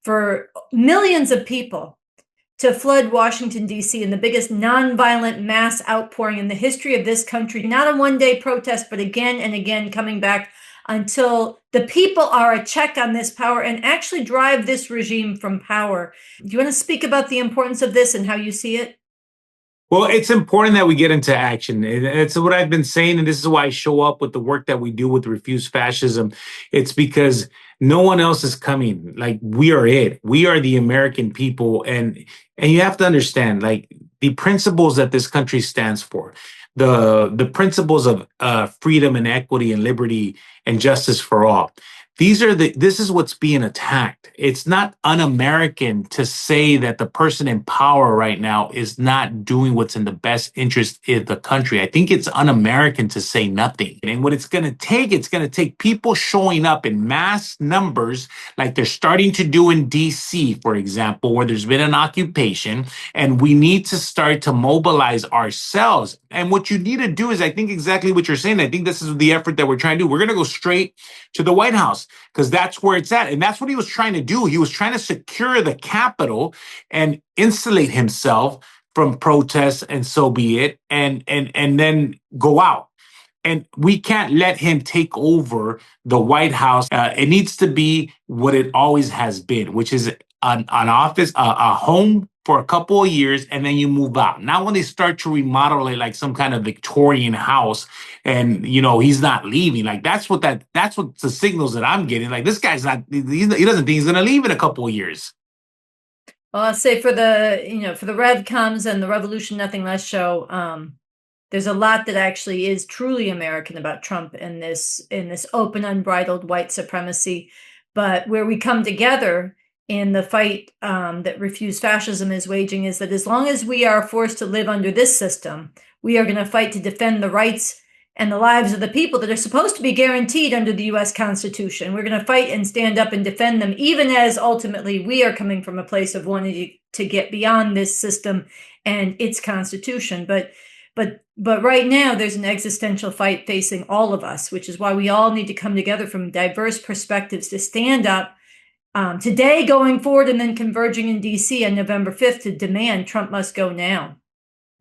for millions of people to flood Washington, D.C. in the biggest nonviolent mass outpouring in the history of this country. Not a one-day protest, but again and again coming back until the people are a check on this power and actually drive this regime from power. Do you want to speak about the importance of this and how you see it? Well, it's important that we get into action. It's what I've been saying, and this is why I show up with the work that we do with Refuse Fascism. It's because no one else is coming. Like, we are it. We are the American people. And you have to understand, like, the principles that this country stands for, the principles of freedom and equity and liberty and justice for all. This is what's being attacked. It's not un-American to say that the person in power right now is not doing what's in the best interest of the country. I think it's un-American to say nothing. And what it's going to take people showing up in mass numbers, like they're starting to do in DC, for example, where there's been an occupation, and we need to start to mobilize ourselves. And what you need to do is, I think, exactly what you're saying. I think this is the effort that we're trying to do. We're going to go straight to the White House, because that's where it's at. And that's what he was trying to do. He was trying to secure the Capitol and insulate himself from protests, and so be it, and then go out. And we can't let him take over the White House. It needs to be what it always has been, which is an office, a home for a couple of years, and then you move out. Now, when they start to remodel it like some kind of Victorian house, and he's not leaving, like that's what the signals that I'm getting. Like, this guy's not, he doesn't think he's going to leave in a couple of years. Well, I'll say for the Rev Comes and the Revolution Nothing Less show, there's a lot that actually is truly American about Trump and this open, unbridled white supremacy. But where we come together in the fight that Refuse Fascism is waging is that as long as we are forced to live under this system, we are going to fight to defend the rights and the lives of the people that are supposed to be guaranteed under the U.S. Constitution. We're going to fight and stand up and defend them, even as ultimately we are coming from a place of wanting to get beyond this system and its constitution. But right now there's an existential fight facing all of us, which is why we all need to come together from diverse perspectives to stand up today, going forward, and then converging in DC on November 5th to demand Trump must go now.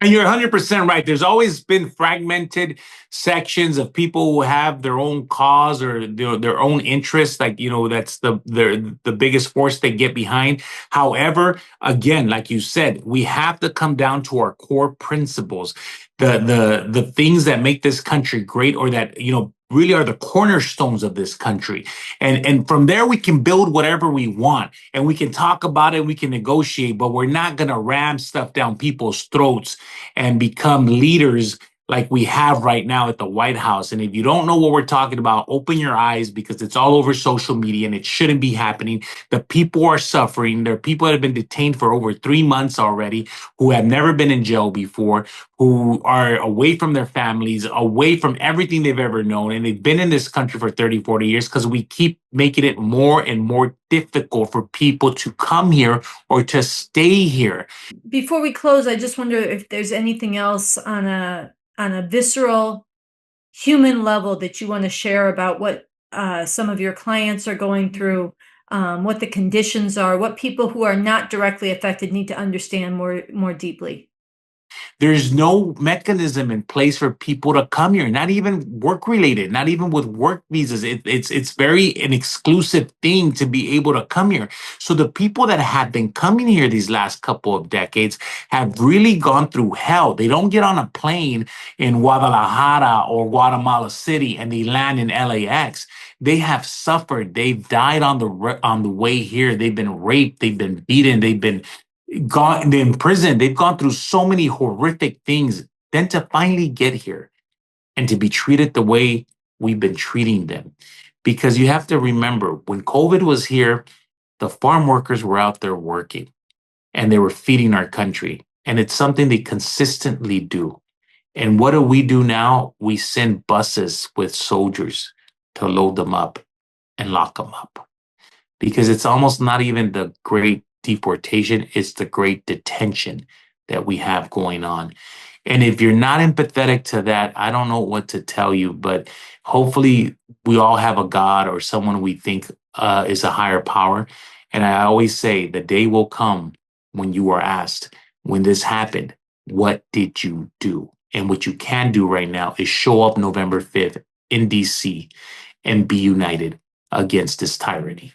And you're 100% right. There's always been fragmented sections of people who have their own cause or their own interests. Like, that's the biggest force they get behind. However, again, like you said, we have to come down to our core principles, the things that make this country great, or that, really are the cornerstones of this country. And from there, we can build whatever we want, and we can talk about it, we can negotiate, but we're not going to ram stuff down people's throats and become leaders like we have right now at the White House. And if you don't know what we're talking about, open your eyes, because it's all over social media and it shouldn't be happening. The people are suffering. There are people that have been detained for over 3 months already, who have never been in jail before, who are away from their families, away from everything they've ever known. And they've been in this country for 30, 40 years because we keep making it more and more difficult for people to come here or to stay here. Before we close, I just wonder if there's anything else on a visceral human level that you want to share about what some of your clients are going through, what the conditions are, what people who are not directly affected need to understand more deeply. There's no mechanism in place for people to come here, not even work related, not even with work visas. It's very an exclusive thing to be able to come here. So the people that have been coming here these last couple of decades have really gone through hell. They don't get on a plane in Guadalajara or Guatemala City and they land in LAX. They have suffered. They've died on the way here. They've been raped. They've been beaten. They've been in prison. They've gone through so many horrific things. Then to finally get here and to be treated the way we've been treating them. Because you have to remember, when COVID was here, the farm workers were out there working and they were feeding our country. And it's something they consistently do. And what do we do now? We send buses with soldiers to load them up and lock them up. Because it's almost not even the great deportation, it's the great detention that we have going on. And if you're not empathetic to that, I don't know what to tell you, but hopefully we all have a God or someone we think is a higher power. And I always say the day will come when you are asked, when this happened, what did you do? And what you can do right now is show up November 5th in DC and be united against this tyranny.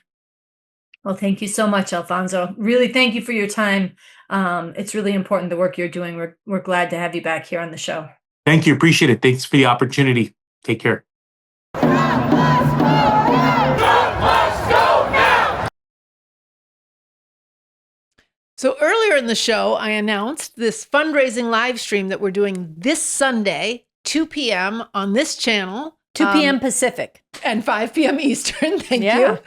Well, thank you so much, Alfonso. Really, thank you for your time. It's really important, the work you're doing. We're glad to have you back here on the show. Thank you. Appreciate it. Thanks for the opportunity. Take care. So earlier in the show, I announced this fundraising live stream that we're doing this Sunday, 2 p.m. on this channel. 2 p.m. Pacific. And 5 p.m. Eastern. Thank you.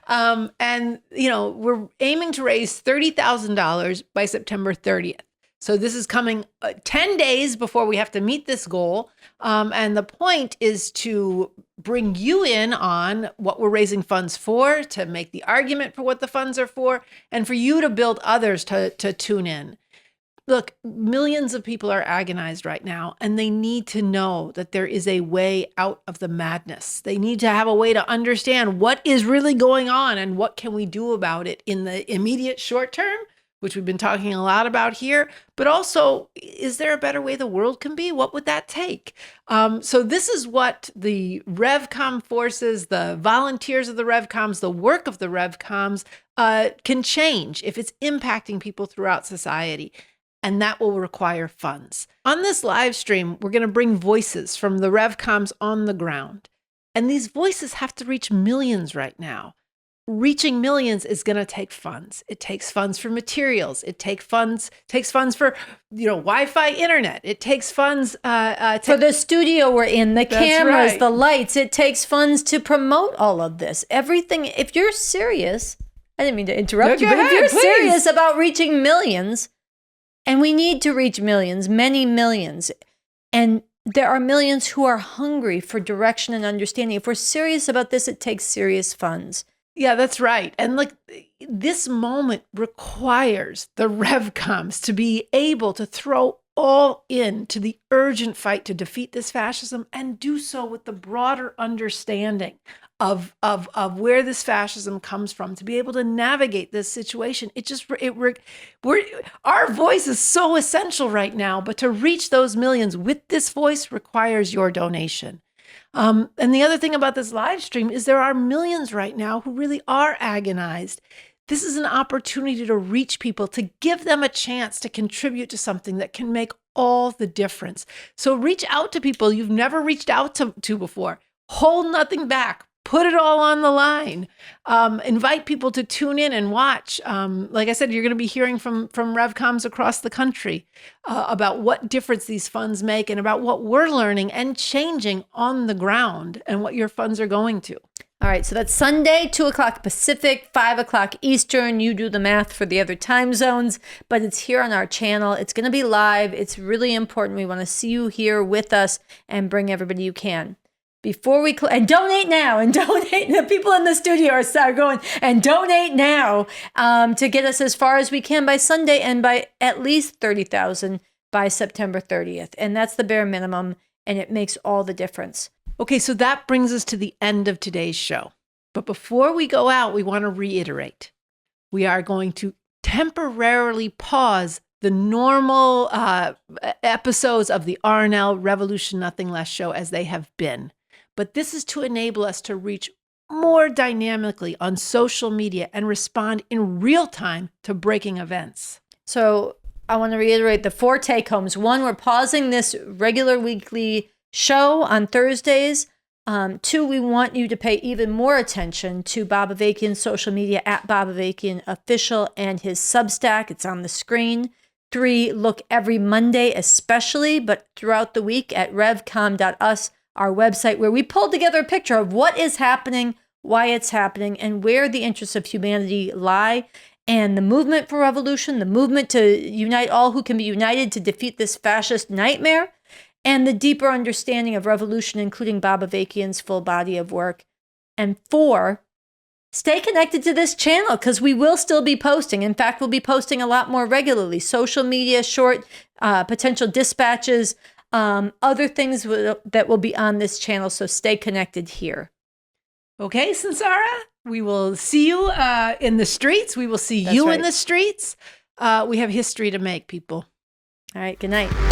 And, we're aiming to raise $30,000 by September 30th. So this is coming 10 days before we have to meet this goal. And the point is to bring you in on what we're raising funds for, to make the argument for what the funds are for, and for you to build others to tune in. Look, millions of people are agonized right now, and they need to know that there is a way out of the madness. They need to have a way to understand what is really going on and what can we do about it in the immediate short term, which we've been talking a lot about here, but also, is there a better way the world can be? What would that take? So this is what the RevCom forces, the volunteers of the RevComs, the work of the RevComs can change if it's impacting people throughout society. And that will require funds. On this live stream, we're going to bring voices from the RevComs on the ground. And these voices have to reach millions right now. Reaching millions is going to take funds. It takes funds for materials. It takes funds for, Wi-Fi internet. It takes funds for the studio we're in, the cameras, right, the lights. It takes funds to promote all of this. Everything. If you're serious, I didn't mean to interrupt you, but if you're serious about reaching millions, and we need to reach millions, many millions. And there are millions who are hungry for direction and understanding. If we're serious about this, it takes serious funds. Yeah, that's right. And look, this moment requires the RevComs to be able to throw all into the urgent fight to defeat this fascism and do so with the broader understanding of where this fascism comes from, to be able to navigate this situation. Our voice is so essential right now, but to reach those millions with this voice requires your donation. And the other thing about this live stream is there are millions right now who really are agonized. This is an opportunity to reach people, to give them a chance to contribute to something that can make all the difference. So reach out to people you've never reached out to before. Hold nothing back. Put it all on the line. Invite people to tune in and watch. Like I said, you're going to be hearing from RevComs across the country about what difference these funds make and about what we're learning and changing on the ground and what your funds are going to. All right, so that's Sunday, 2 o'clock Pacific, 5 o'clock Eastern. You do the math for the other time zones, but it's here on our channel. It's going to be live. It's really important. We want to see you here with us and bring everybody you can. Before we and donate now, and donate. The people in the studio are going and donate now to get us as far as we can by Sunday and by at least 30,000 by September 30th. And that's the bare minimum, and it makes all the difference. Okay, so that brings us to the end of today's show. But before we go out, we want to reiterate. We are going to temporarily pause the normal episodes of the RNL Revolution Nothing Less show as they have been. But this is to enable us to reach more dynamically on social media and respond in real time to breaking events. So I want to reiterate the 4 take-homes. 1, we're pausing this regular weekly show on Thursdays. 2, we want you to pay even more attention to Bob Avakian's social media at Bob Avakian Official and his Substack. It's on the screen. 3, look every Monday especially, but throughout the week at revcom.us, our website, where we pulled together a picture of what is happening, why it's happening, and where the interests of humanity lie. And the movement for revolution, the movement to unite all who can be united to defeat this fascist nightmare, and the deeper understanding of revolution, including Bob Avakian's full body of work. And 4, stay connected to this channel because we will still be posting. In fact, we'll be posting a lot more regularly. Social media, short potential dispatches, other things that will be on this channel. So stay connected here. Okay, Sansara, we will see you in the streets. We will see you in the streets. We have history to make, people. All right, good night.